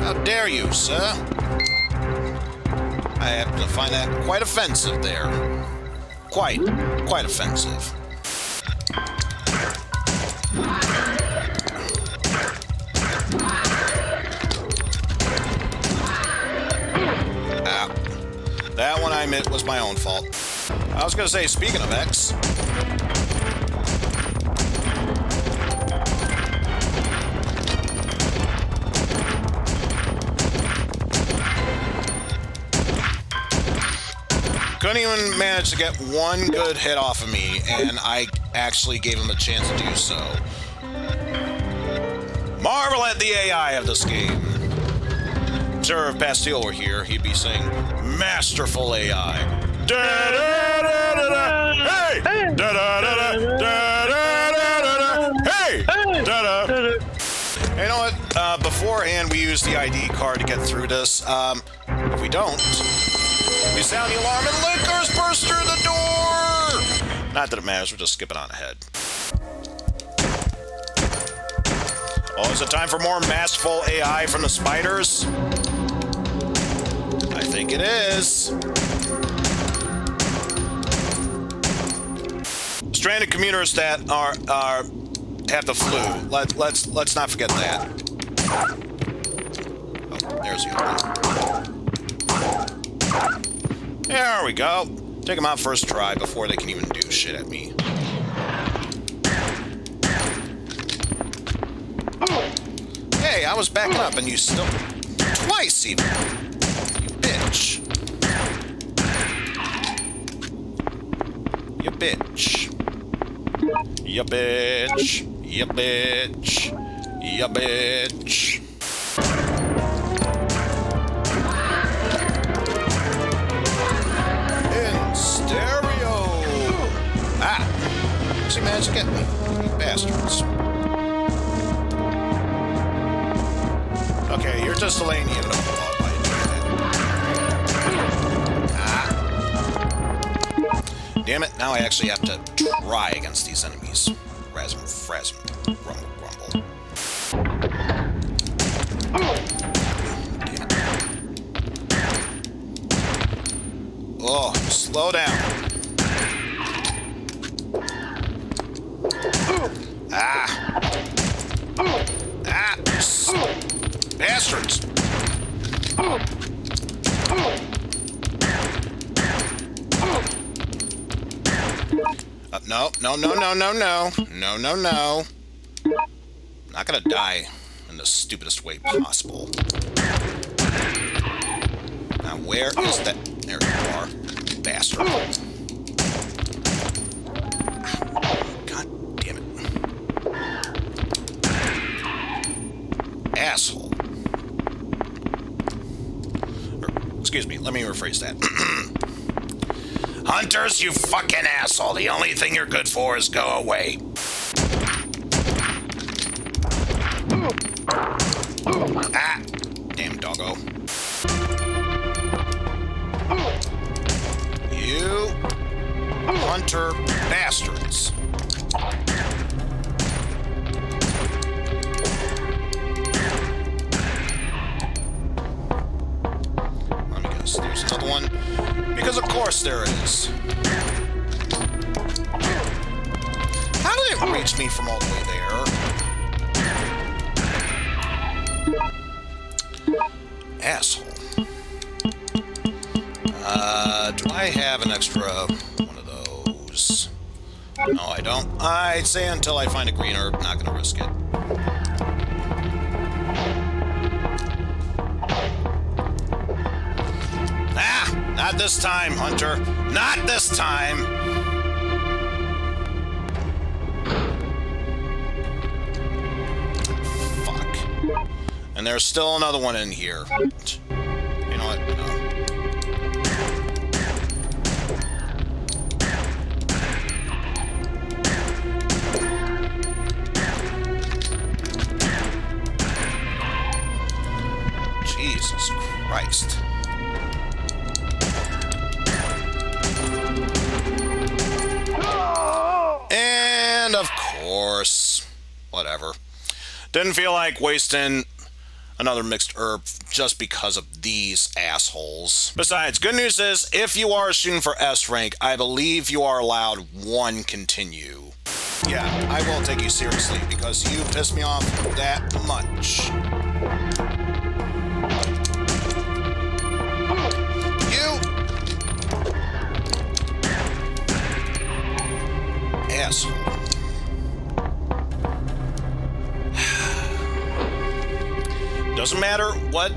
How dare you, sir? I I have to find that quite offensive there. Quite offensive. That one I admit was my own fault. I was gonna say, speaking of X. Couldn't even manage to get one good hit off of me, and I actually gave him a chance to do so. Marvel at the AI of this game. Sure, if Bastille were here, he'd be saying, masterful AI. Da-da-da-da-da. Hey! Da-da-da-da-da-da-da-da. Hey! Da-da. You know what? Beforehand, we used the ID card to get through this. If we don't, we sound the alarm and Linkers burst through the door! Not that it matters, we're just skipping on ahead. Oh, is it time for more masterful AI from the spiders? I think it is. Stranded commuters that have the flu. Let's not forget that. Oh, there's the other one. There we go. Take them out first try before they can even do shit at me. Hey, I was backing up and you still... Twice even. You bitch. You bitch. You bitch. You bitch. You bitch. In stereo. Ah. She managed to get me. You bastards. Okay, you're just delaying the inevitable by doing that. Ah. Damn it, now I actually have to try against these enemies. Rasm, frasm, grumble, grumble. Damn it. Oh, slow down. Ah. Ah. Bastards! No. Not gonna die in the stupidest way possible. Now, where is that? There you are, bastard. God damn it. Asshole. Excuse me, let me rephrase that. Hunters, you fucking asshole. The only thing you're good for is go away. Ah! Damn doggo. You hunter bastards. There's another one. Because of course there is. How did it reach me from all the way there? Asshole. Do I have an extra one of those? No, I don't. I'd say until I find a green herb, not gonna risk it. Not this time, Hunter. Not this time. Fuck. And there's still another one in here. You know what? No. Jesus Christ. And of course, whatever. Didn't feel like wasting another mixed herb just because of these assholes. Besides, good news is, if you are shooting for S rank, I believe you are allowed 1 continue. Yeah, I will take you seriously because you pissed me off that much. You asshole. Doesn't matter what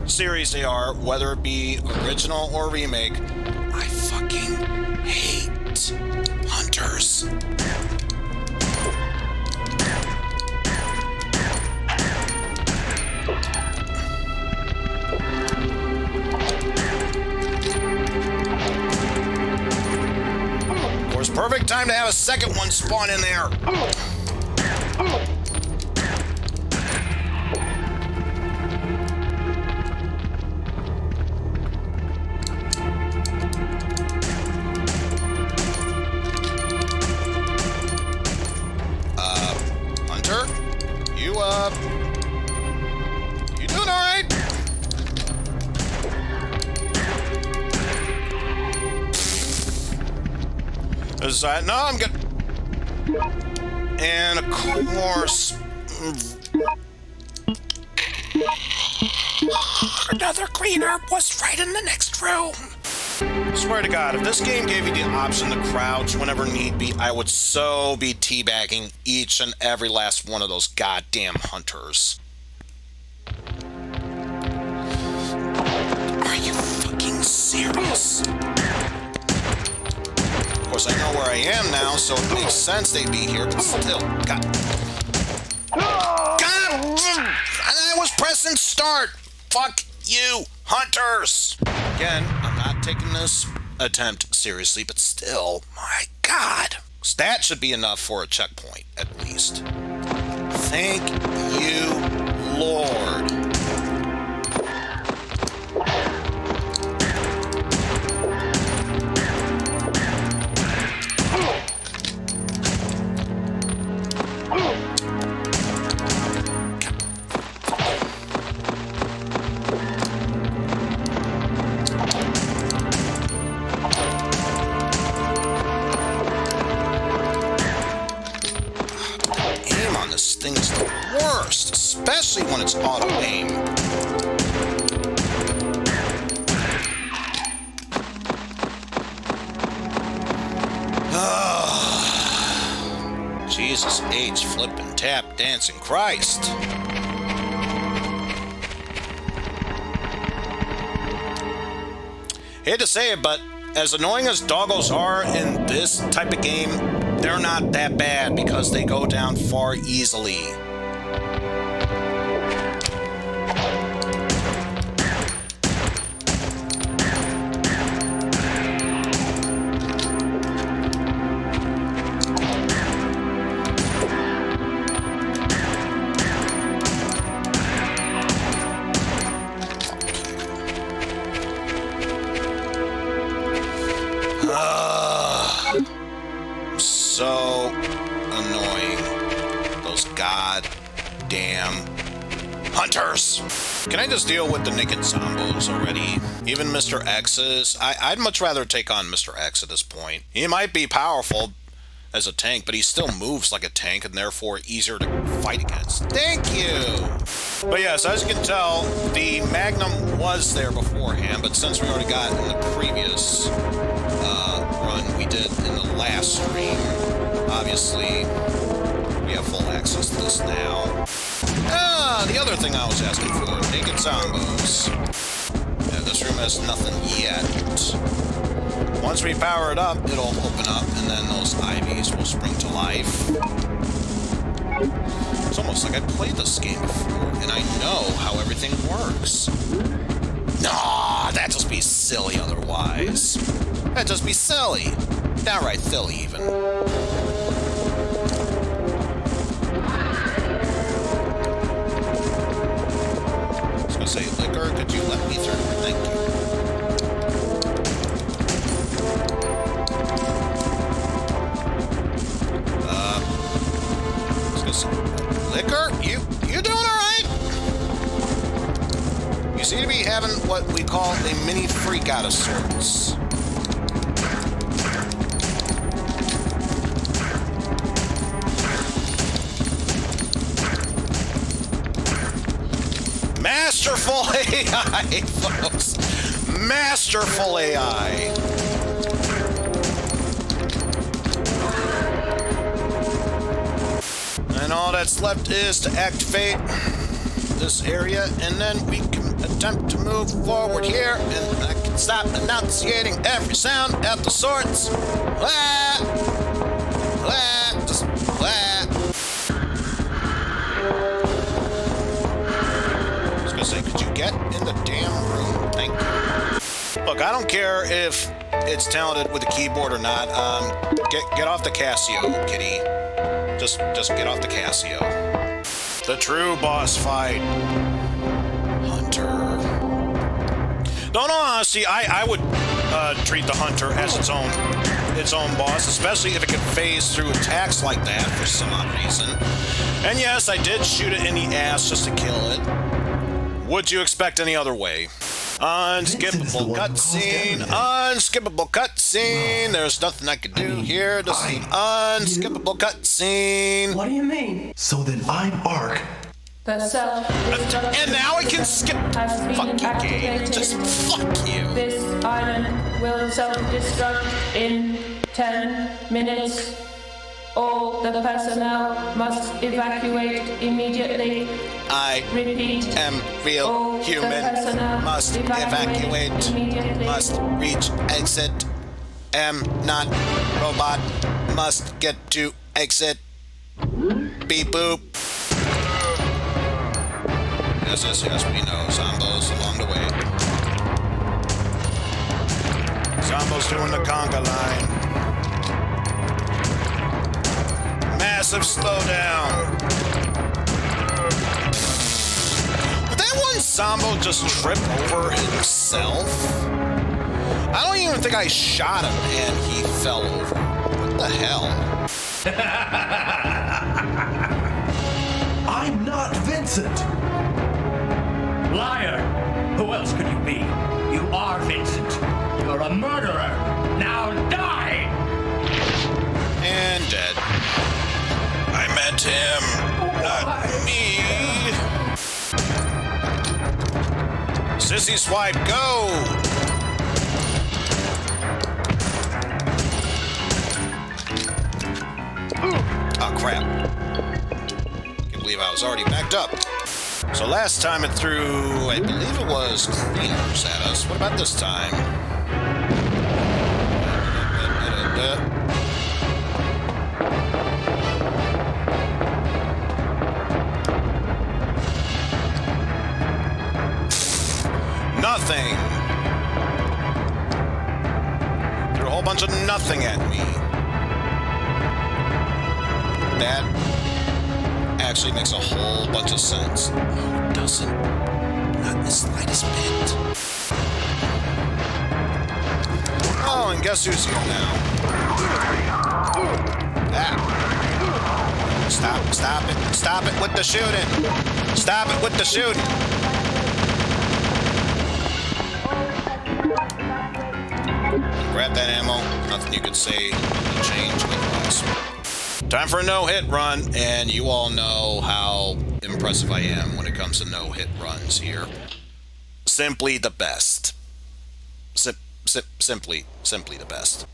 series they are, whether it be original or remake, I fucking hate hunters. Of course, perfect time to have a second one spawn in there. Hunter? You doing all right? No, I'm good. And of course, another green herb was right in the next room. Swear to God, if this game gave you the option to crouch whenever need be, I would so be teabagging each and every last one of those goddamn hunters. Are you fucking serious? Of course, I know where I am now, so it makes sense they'd be here, but still, God. I was pressing start. Fuck you, hunters. Again, I'm not taking this attempt seriously, but still, my God. Stat should be enough for a checkpoint, at least. Thank you, Lord. This thing is the worst, especially when it's auto aim. Jesus H, flippin' tap, dancing Christ. Hate to say it, but as annoying as doggos are in this type of game, they're not that bad because they go down far easily. So annoying. Those goddamn hunters. Can I just deal with the naked zombos already? Even Mr. X's? I'd much rather take on Mr. X at this point. He might be powerful as a tank, but he still moves like a tank and therefore easier to fight against. Thank you! But yes, as you can tell, the Magnum was there beforehand, but since we already got in the previous run we did in the last stream, obviously we have full access to this now. The other thing I was asking for, naked zombos. Yeah, this room has nothing yet. Once we power it up, it'll open up, and then those IVs will spring to life. It's almost like I played this game before, and I know how everything works. Nah, that'd just be silly otherwise. That'd just be silly. Downright silly, even. I was gonna say, Liquor, could you let me through? Thank you. I was gonna say, Liquor, you doing all right? You seem to be having what we call a mini freak out of sorts. Masterful AI, folks. Masterful AI. And all that's left is to activate this area, and then we can attempt to move forward here, and I can stop enunciating every sound at the sorts. Blah, blah, just blah. I was gonna say, could you get in the damn room? Thank you. Look, I don't care if it's talented with a keyboard or not. Get off the Casio, kitty. Just get off the Casio. The true boss fight. Hunter. No, honestly, I would treat the Hunter as its own boss, especially if it can phase through attacks like that for some odd reason. And yes, I did shoot it in the ass just to kill it. Would you expect any other way? Unskippable cutscene. Unskippable cutscene. There's nothing I can do here. This is an unskippable cutscene. What do you mean? So then I'm Ark. The self-destruct And now I can skip. Fuck you, game. Just fuck you. This island will self-destruct in 10 minutes. All the personnel must evacuate immediately. I Repeat. am real All the human. personnel Must evacuate. immediately. Must reach exit. Am not robot. Must get to exit. Beep boop. Yes, we know. Zombo's along the way. Zombo's doing the conga line. Massive slowdown. Did that one Zombo just trip over himself? I don't even think I shot him and he fell over. What the hell? I'm not Vincent. Liar! Who else could you be? You are Vincent. You're a murderer. Now die! And dead. I meant him, not me. Sissy swipe, go! Oh, crap. Can't believe I was already backed up. So last time it threw, I believe it was cleaners at us. What about this time? Nothing. Threw a whole bunch of nothing at me. That actually makes a whole bunch of sense. No, it doesn't. Not in the slightest bit. Oh, and guess who's here now? Ah. Stop it. Stop it with the shooting. Stop it with the shooting. Grab that ammo. Nothing you could say to change otherwise. Time for a no-hit run, and you all know how impressive I am when it comes to no-hit runs here. Simply the best. Simply the best.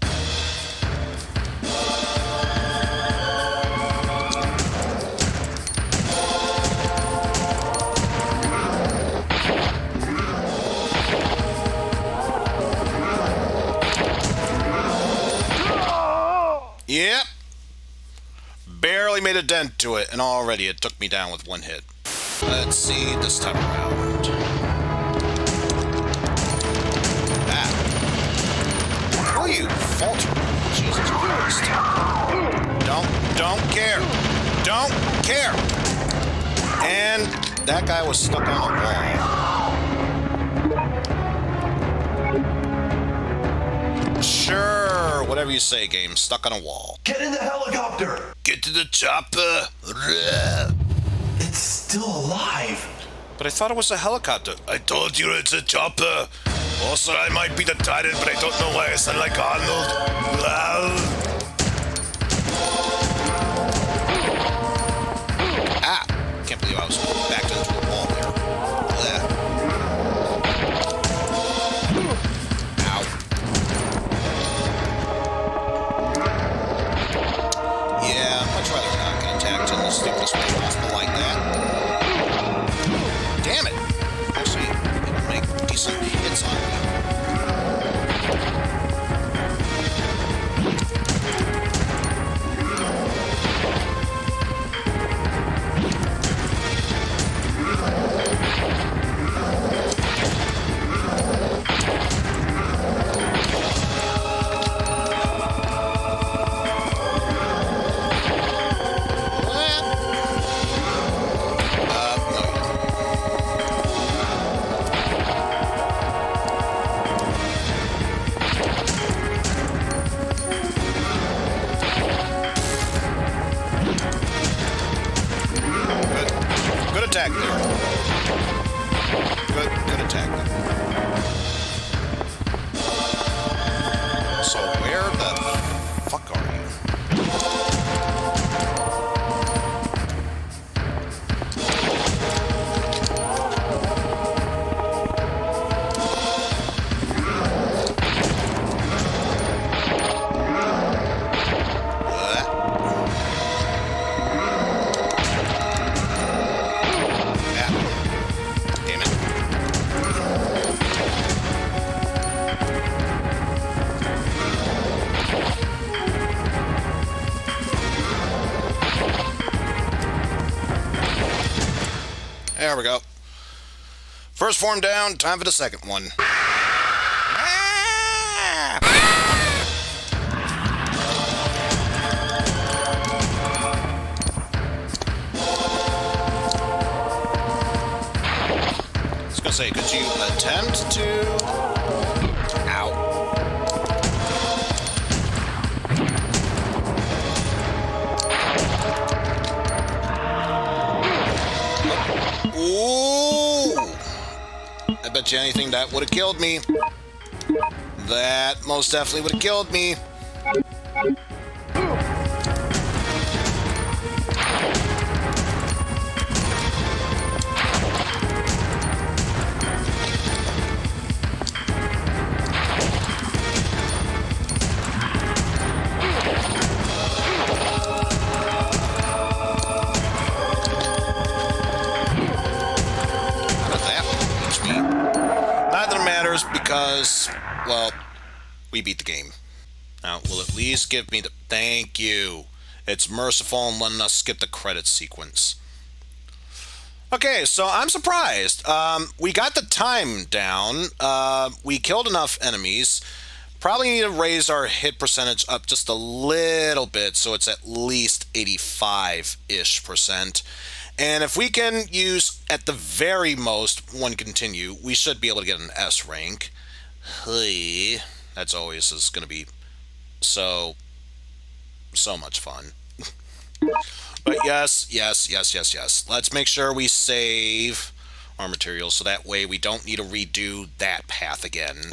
Yep. Barely made a dent to it, and already it took me down with one hit. Let's see this time around. Ah. Who are you faltering? Jesus Christ. Don't care. Don't care. And that guy was stuck on a wall. Sure, whatever you say, game. Stuck on a wall. Get in the helicopter. Get to the chopper. It's still alive. But I thought it was a helicopter. I told you it's a chopper. Also, I might be the tyrant, but I don't know why I sound like Arnold. Ah! Can't believe I was backed into a wall there. Ow. Yeah, much rather not get attacked in the stupidest way possible like that. Damn it! Actually, it'll make decent hits on me. Good attack there. Good attack there. So where the fuck are you? There we go. First form down, time for the second one. I was gonna say, could you attempt to... Ow. Ooh! I bet you anything that would have killed me. That most definitely would have killed me. Because, well, we beat the game. Now, will at least give me the... Thank you. It's merciful in letting us skip the credits sequence. Okay, so I'm surprised. We got the time down. We killed enough enemies. Probably need to raise our hit percentage up just a little bit so it's at least 85-ish%. And if we can use, at the very most, one continue, we should be able to get an S rank. Hey, that's always is going to be so much fun. But yes. Let's make sure we save our materials so that way we don't need to redo that path again.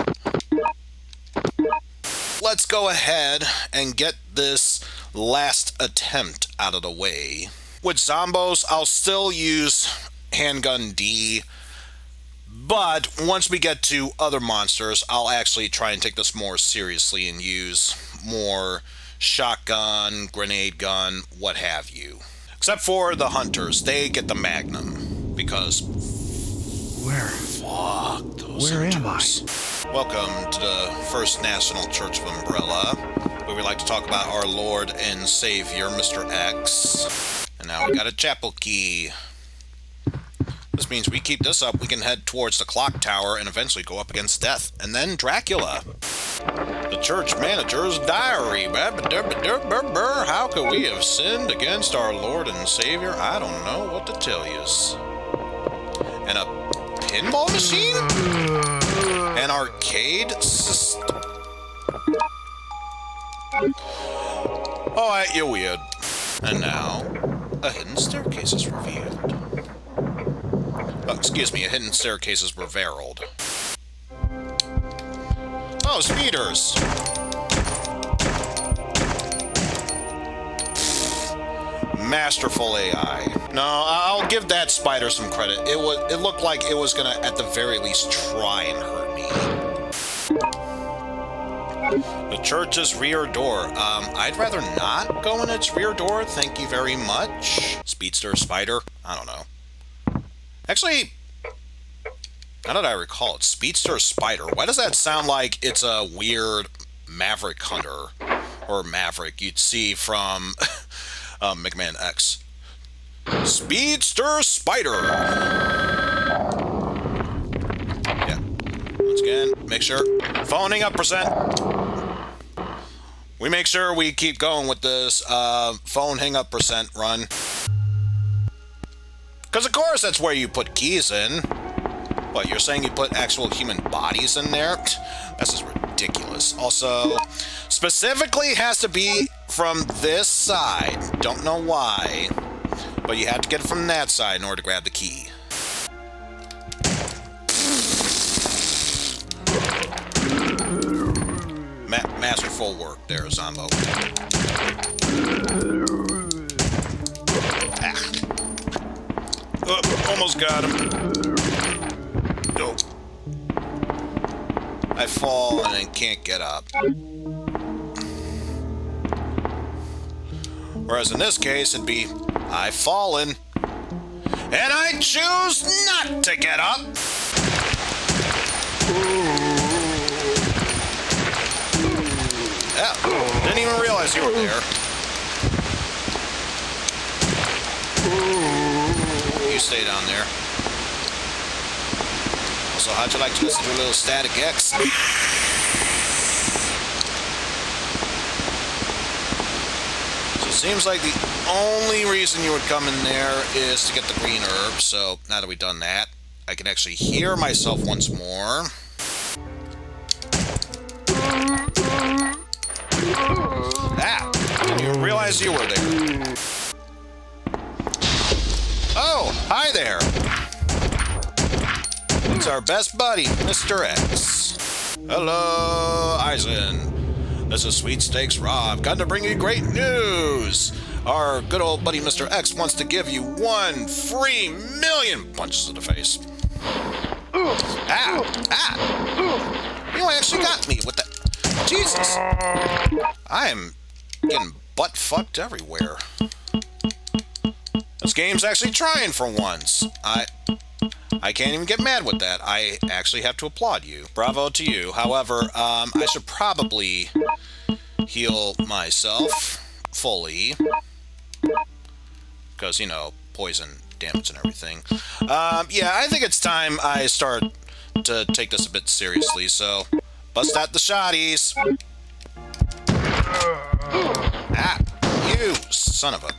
Let's go ahead and get this last attempt out of the way. With Zombos, I'll still use Handgun D, but once we get to other monsters, I'll actually try and take this more seriously and use more shotgun, grenade gun, what have you. Except for the hunters, they get the Magnum, because... Fuck those hunters. Welcome to the First National Church of Umbrella, where we like to talk about our Lord and Savior, Mr. X. And now we got a chapel key. This means we keep this up, we can head towards the clock tower and eventually go up against death. And then Dracula. The church manager's diary. How could we have sinned against our Lord and Savior? I don't know what to tell yous. And a pinball machine? An arcade system? Alright, you're weird. And now, a hidden staircase is revealed. Oh, excuse me, hidden staircases were Verold. Oh, speeders! Masterful AI. No, I'll give that spider some credit. It looked like it was gonna, at the very least, try and hurt me. The church's rear door. I'd rather not go in its rear door, thank you very much. Speedster spider? I don't know. Actually, now that I recall it, Speedster spider. Why does that sound like it's a weird Maverick hunter or Maverick you'd see from McMahon X? Speedster spider. Yeah. Once again, make sure phoning up percent. We make sure we keep going with this phone hang up percent run. Because of course that's where you put keys in. What, you're saying you put actual human bodies in there? That's just ridiculous. Also, specifically has to be from this side. Don't know why. But you have to get it from that side in order to grab the key. Masterful work there, Zombo. Almost got him. Nope. I fall and then can't get up. Whereas in this case, it'd be, I've fallen, and I choose not to get up. Yeah, didn't even realize you were there. You stay down there. Also, how'd you like to listen to a little Static X? So it seems like the only reason you would come in there is to get the green herb. So now that we've done that, I can actually hear myself once more. Ah! Didn't even realize you were there. Oh, hi there. It's our best buddy, Mr. X. Hello, Eizen. This is Sweepstakes Rob. Got to bring you great news. Our good old buddy, Mr. X, wants to give you 1 free million punches to the face. Ah! Ah! You actually got me with that. Jesus! I'm getting butt-fucked everywhere. This game's actually trying for once. I can't even get mad with that. I actually have to applaud you. Bravo to you. However, I should probably heal myself fully. Because, you know, poison damage and everything. Yeah, I think it's time I start to take this a bit seriously, so bust out the shotties. Ah, you son of a...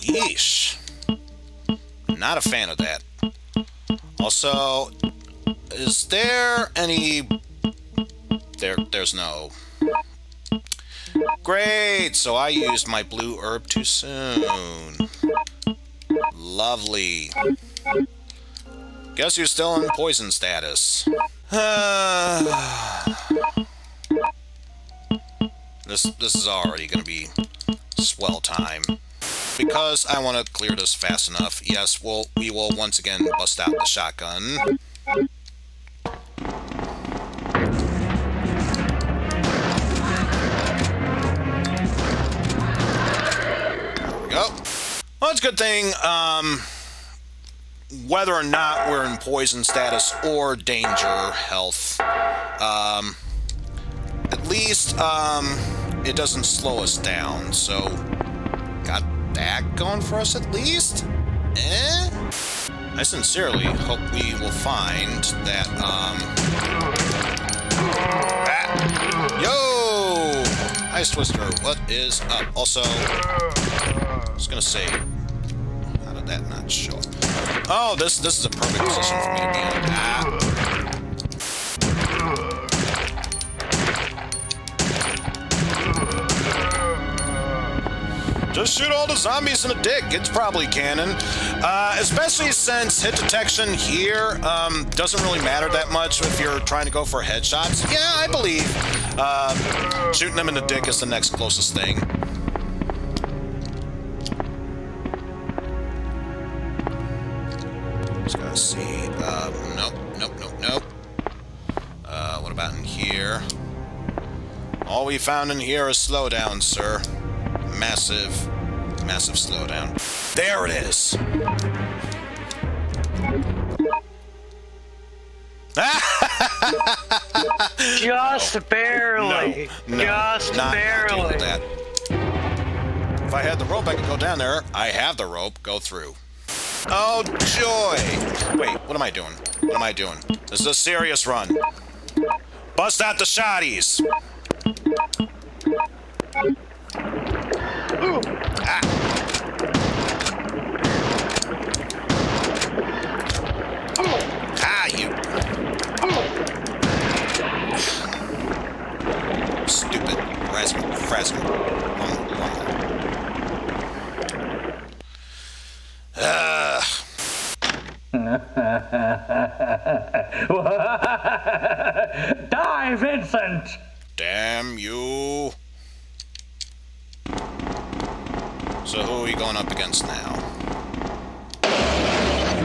Yeesh. Not a fan of that. Also, is there any... There's no... Great, so I used my blue herb too soon. Lovely. Guess you're still in poison status. This is already going to be swell time. Because I want to clear this fast enough, yes, we will once again bust out the shotgun. There we go. Well, it's a good thing, whether or not we're in poison status or danger health, at least, it doesn't slow us down, so got that going for us at least? I sincerely hope we will find that, Yo! Ice Twister, what is up? Also, I was gonna say, how did that not show up? Oh, this is a perfect position for me to be in. Just shoot all the zombies in the dick. It's probably canon. Especially since hit detection here doesn't really matter that much if you're trying to go for headshots. Yeah, I believe shooting them in the dick is the next closest thing. Just gotta see. Nope. What about in here? All we found in here is slowdown, sir. Massive slowdown. There it is. Just barely. No, Just not barely. dealing with that. If I had the rope, I could go down there. I have the rope. Go through. Oh, joy. Wait, what am I doing? What am I doing? This is a serious run. Bust out the shotties. Ah. Ah, you. Stupid. Frasm. Die, Vincent! Damn you. So who are we going up against now?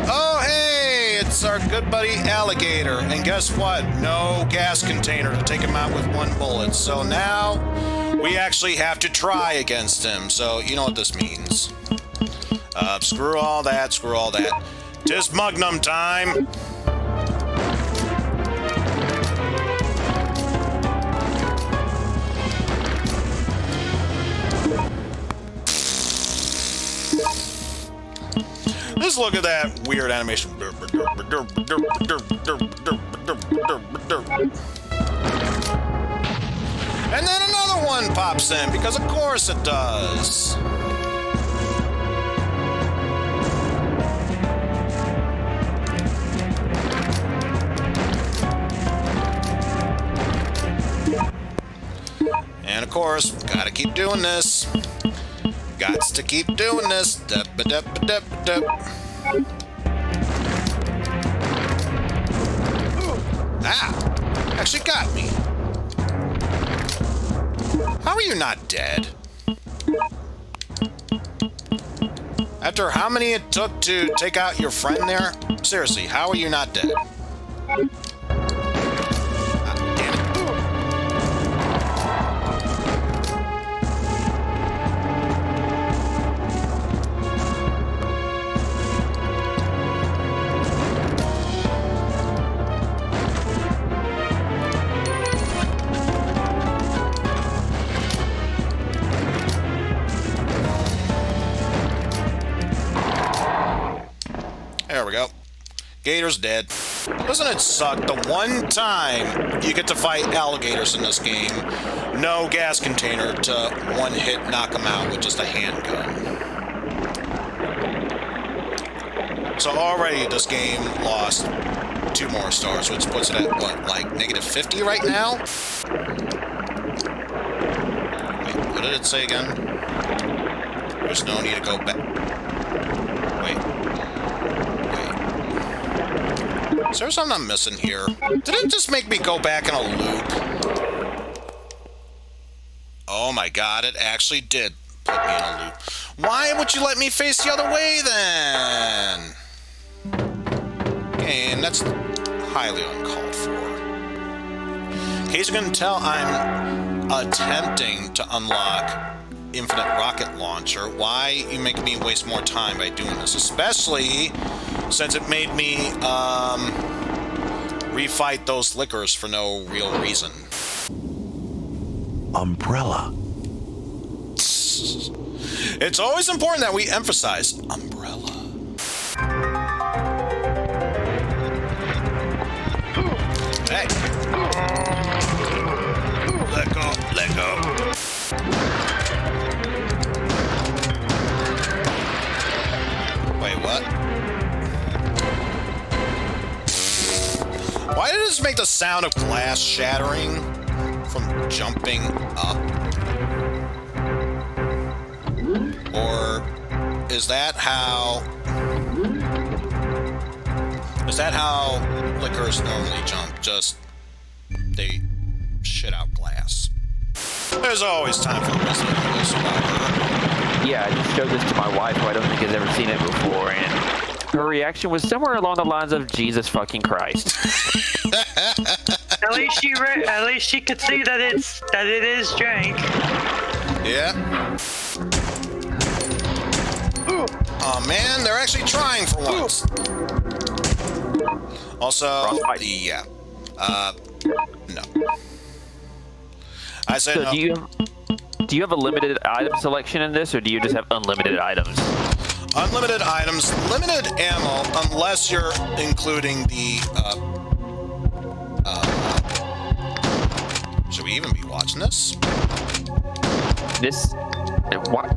Oh, hey! It's our good buddy Alligator. And guess what? No gas container to take him out with one bullet. So now we actually have to try against him. So you know what this means. Screw all that. Tis Mugnum time. Just look at that weird animation. And then another one pops in, because of course it does. And of course, gotta keep doing this. Gots to keep doing this. Ah! Actually got me. How are you not dead? After how many it took to take out your friend there? Seriously, how are you not dead? There we go. Gator's dead. Doesn't it suck? The one time you get to fight alligators in this game, no gas container to one hit knock them out with just a handgun. So already this game lost 2 more stars, which puts it at what, like -50 right now? Wait, what did it say again? There's no need to go back. Wait. Is there something I'm missing here? Did it just make me go back in a loop? Oh my god, it actually did put me in a loop. Why would you let me face the other way then? And that's highly uncalled for. In case you're going to tell I'm attempting to unlock infinite rocket launcher, why you make me waste more time by doing this? Especially since it made me refight those lickers for no real reason. Umbrella. It's always important that we emphasize umbrella. Hey. Let go. Wait, what? Why did this make the sound of glass shattering from jumping up? Or is that how liquors normally jump? Just they shit out glass. There's always time for Resident Evil Survivor. Yeah, I just showed this to my wife, who I don't think has ever seen it before, and her reaction was somewhere along the lines of Jesus fucking Christ. At least she could see that it is jank. Yeah. Oh man, they're actually trying for once. Also, yeah. No. I said so no. Do you have a limited item selection in this, or do you just have unlimited items? Unlimited items, limited ammo, unless you're including the, should we even be watching this? What?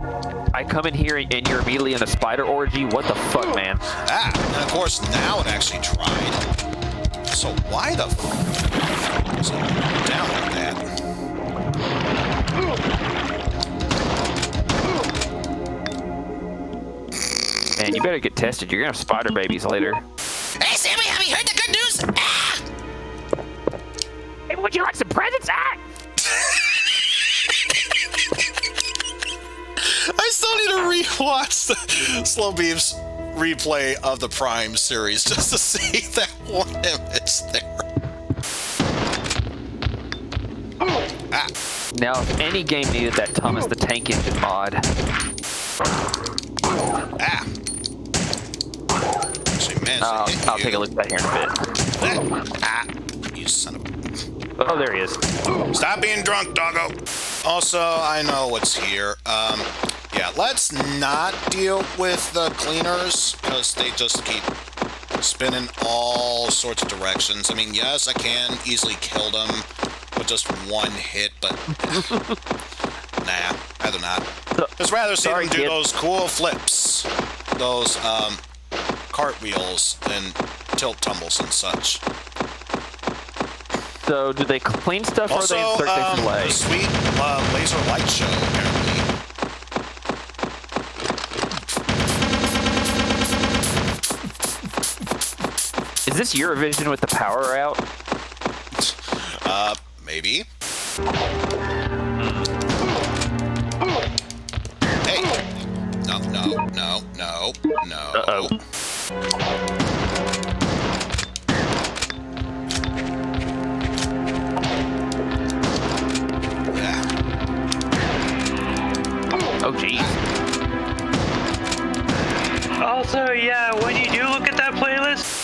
I come in here and you're immediately in a spider orgy? What the fuck, man? Ah, and of course now it actually tried. So why the fuck is it down like that? Man, you better get tested. You're gonna have spider babies later. Hey, Sammy, have you heard the good news? Ah! Hey, would you like some presents? Ah! I still need to rewatch the Slow Beef's replay of the Prime series just to see that one image there. Ah. Now, if any game needed that Thomas the Tank Engine mod. Ah. Actually, man, I'll take a look at that here in a bit. Ah. You son of a... Oh, there he is. Stop being drunk, doggo. Also, I know what's here. Yeah, let's not deal with the cleaners, because they just keep spinning all sorts of directions. I mean, yes, I can easily kill them with just one hit, but nah, rather not. Just rather see them do those cool flips, those cartwheels and tilt tumbles and such. So, do they clean stuff also, or they insert things away? The sweet laser light show, apparently. Is this Eurovision with the power out? Maybe. Hey! No. Uh-oh. Yeah. Oh, geez. Also, yeah, when you do look at that playlist,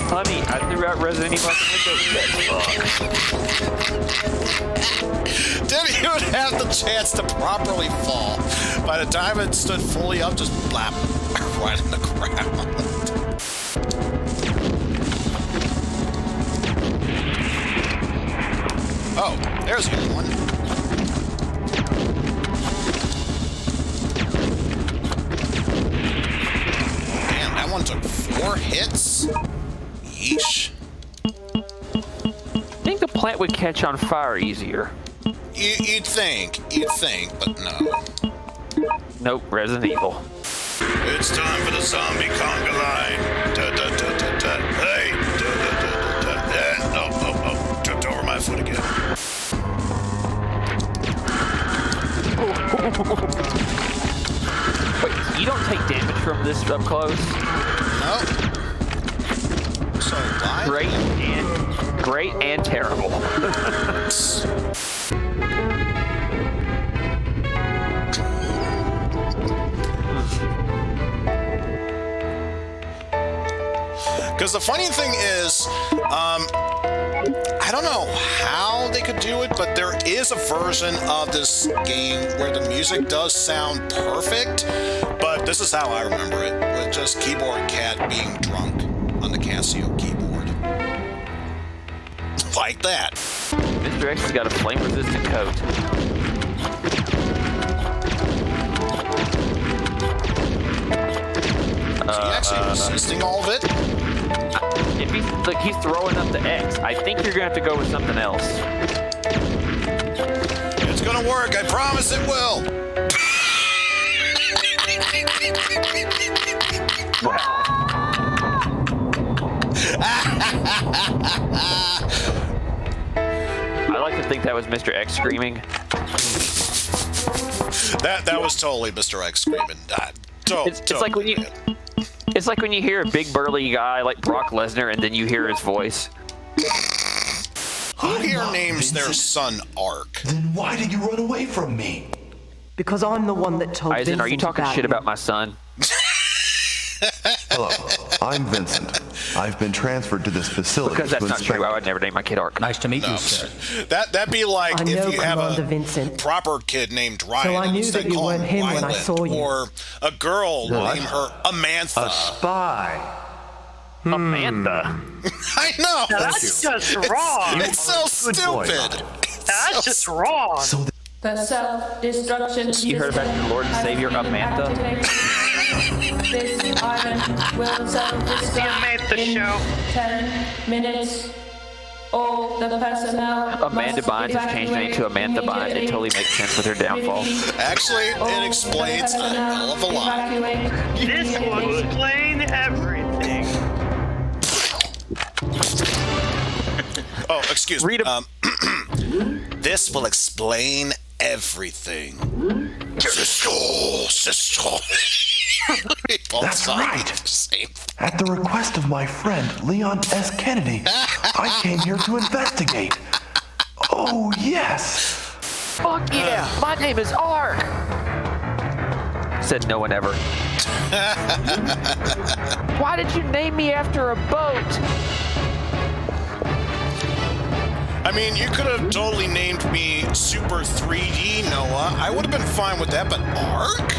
Honey, I threw out Resident Evil. Didn't even have the chance to properly fall. By the time it stood fully up, just blap right in the ground. Oh, there's a good one. Damn, that one took 4 hits? Yeesh. I think the plant would catch on fire easier. You'd think, but no. Nope, Resident Evil. It's time for the zombie conga line. Da-da-da-da-da. Hey! Da-da-da-da-da. Oh. Tripped over my foot again. Wait, you don't take damage from this up close? No. So why? Great and terrible. Because the funny thing is, I don't know how they could do it, but there is a version of this game where the music does sound perfect, but this is how I remember it, with just Keyboard Cat being drunk on the Casio keyboard. Like that. Mr. X has got a flame-resistant coat. Is he actually resisting all of it? if he's throwing up the X, I think you're gonna have to go with something else. It's gonna work. I promise it will. I like to think that was Mr. X screaming. That was totally Mr. X screaming. It's like when you hear a big burly guy like Brock Lesnar and then you hear his voice. Who here names their son Ark? Then why did you run away from me? Because I'm the one that told Eizen, Vincent are you talking shit about my son? Hello, I'm Vincent. I've been transferred to this facility. Because that's not true. I would never name my kid Ark. Nice to meet you, sir. That'd be like I if know you have Commander a Vincent. proper kid named Ryan. So I and knew instead that you call weren't him when I Ryland, saw you. Or a girl name her Amantha. A spy. Amanda. I know. Now that's just wrong. It's so stupid. That's just wrong. The self-destruction You heard about your Lord and Savior Amanda? This island will self-destruct You made the in show. 10 minutes. All the personnel Amanda Bynes has changed her name to Amantha Bynes. It totally makes sense with her downfall. Actually, it explains a hell of a lot. This will explain everything. Oh, excuse me. Read a- This will explain everything. Sister. That's right. At the request of my friend, Leon S. Kennedy, I came here to investigate. Oh, yes. Fuck yeah! My name is Ark! Said no one ever. Why did you name me after a boat? I mean, you could have totally named me Super 3D Noah. I would have been fine with that, but Ark?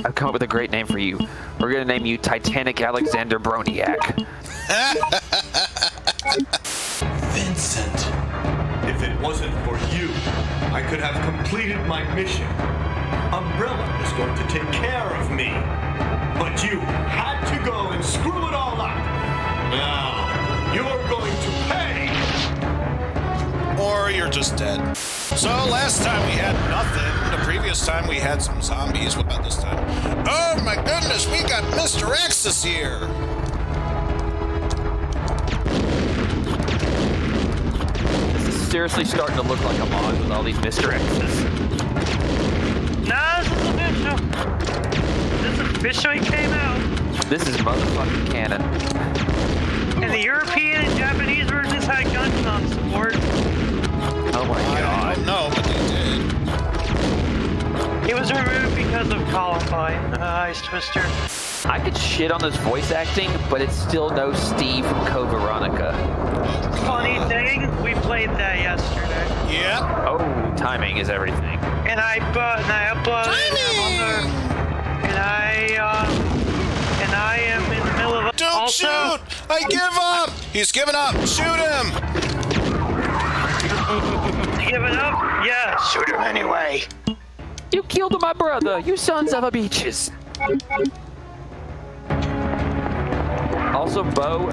I've come up with a great name for you. We're gonna name you Titanic Alexander Broniac. Vincent. If it wasn't for you, I could have completed my mission. Umbrella was going to take care of me. But you had to go and screw it all up. Now, you're going to pay. Or you're just dead. So last time we had nothing. The previous time we had some zombies. What about this time? Oh my goodness, we got Mr. X this year. This is seriously starting to look like a mod with all these Mr. X's. Nah, this is official. This officially came out. This is motherfucking canon. And the European and Japanese versions had guns on support. Oh my god. No, but they did. It was removed because of Columbine, Ice Twister. I could shit on this voice acting, but it's still no Steve from Code Veronica. Funny thing, we played that yesterday. Yeah. Oh, timing is everything. And I uploaded and I am in the middle of a Don't shoot! I give up! He's giving up! Shoot him! Give it up? Yeah, shoot him anyway. You killed my brother, you sons of a beaches. Also, Bo,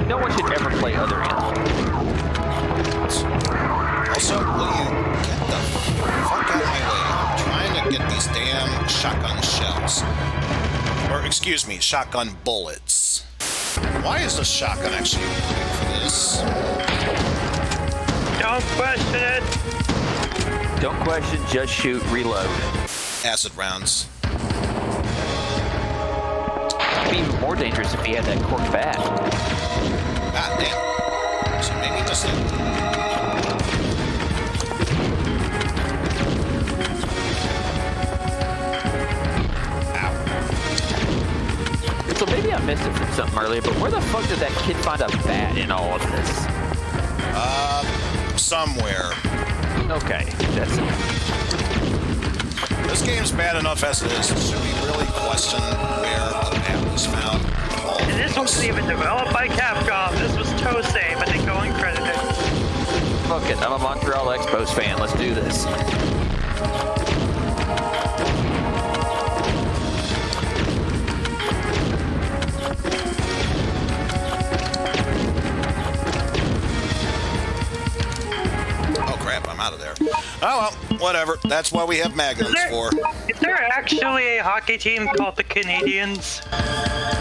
no one should ever play other animals. Also, will you get the fuck out of my way? I'm trying to get these damn shotgun shells. Or, excuse me, shotgun bullets. Why is the shotgun actually good for this? Don't question it. Don't question, just shoot, reload. Acid rounds. It'd be even more dangerous if he had that cork bat. God damn. So maybe just So maybe I missed it from something earlier, but where the fuck did that kid find a bat in all of this? Somewhere. Okay, that's it. This game's bad enough as it is. Should we really question where the bat was found? And this wasn't even developed by Capcom. This was Tosei, but they go uncredited. Fuck it, I'm a Montreal Expos fan. Let's do this. whatever. That's what we have magnums for. Is there actually a hockey team called the Canadians?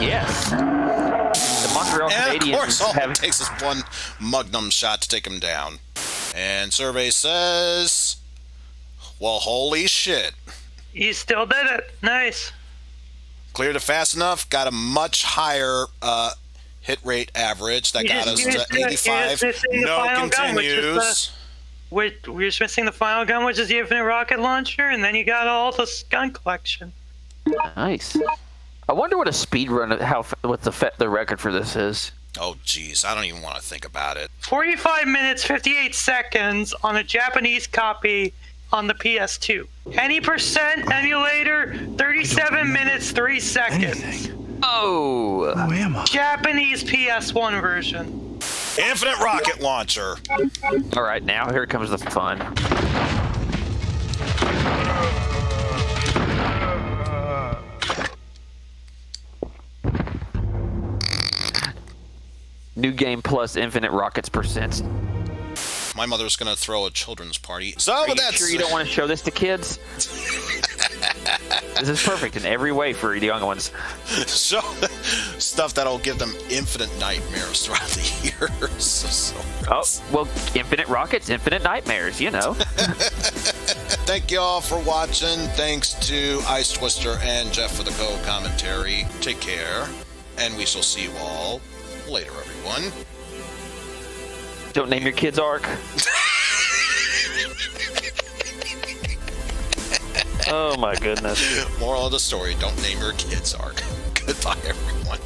Yes. The Montreal And of Canadiens course, all have... it takes is one magnum shot to take him down. And survey says, well, holy shit. You still did it. Nice. Cleared it fast enough. Got a much higher hit rate average. That got us to 85. No continues. We're just missing the final gun, which is the infinite rocket launcher, and then you got all the gun collection. Nice. I wonder what a speed run, what the record for this is. Oh, geez. I don't even want to think about it. 45 minutes, 58 seconds on a Japanese copy on the PS2. Any percent emulator, 37 minutes, 3 seconds. Anything. Oh. Who am I? Japanese PS1 version. Infinite rocket launcher. All right, now here comes the fun. New game plus infinite rockets percent. My mother's going to throw a children's party. So Are you that's... sure you don't want to show this to kids? This is perfect in every way for the young ones. So, stuff that'll give them infinite nightmares throughout the years. So, oh, well, infinite rockets, infinite nightmares, you know. Thank you all for watching. Thanks to Ice Twister and Jeff for the co-commentary. Take care, and we shall see you all later, everyone. Don't name your kids Ark. Oh my goodness. Moral of the story, don't name your kids Ark. Goodbye, everyone.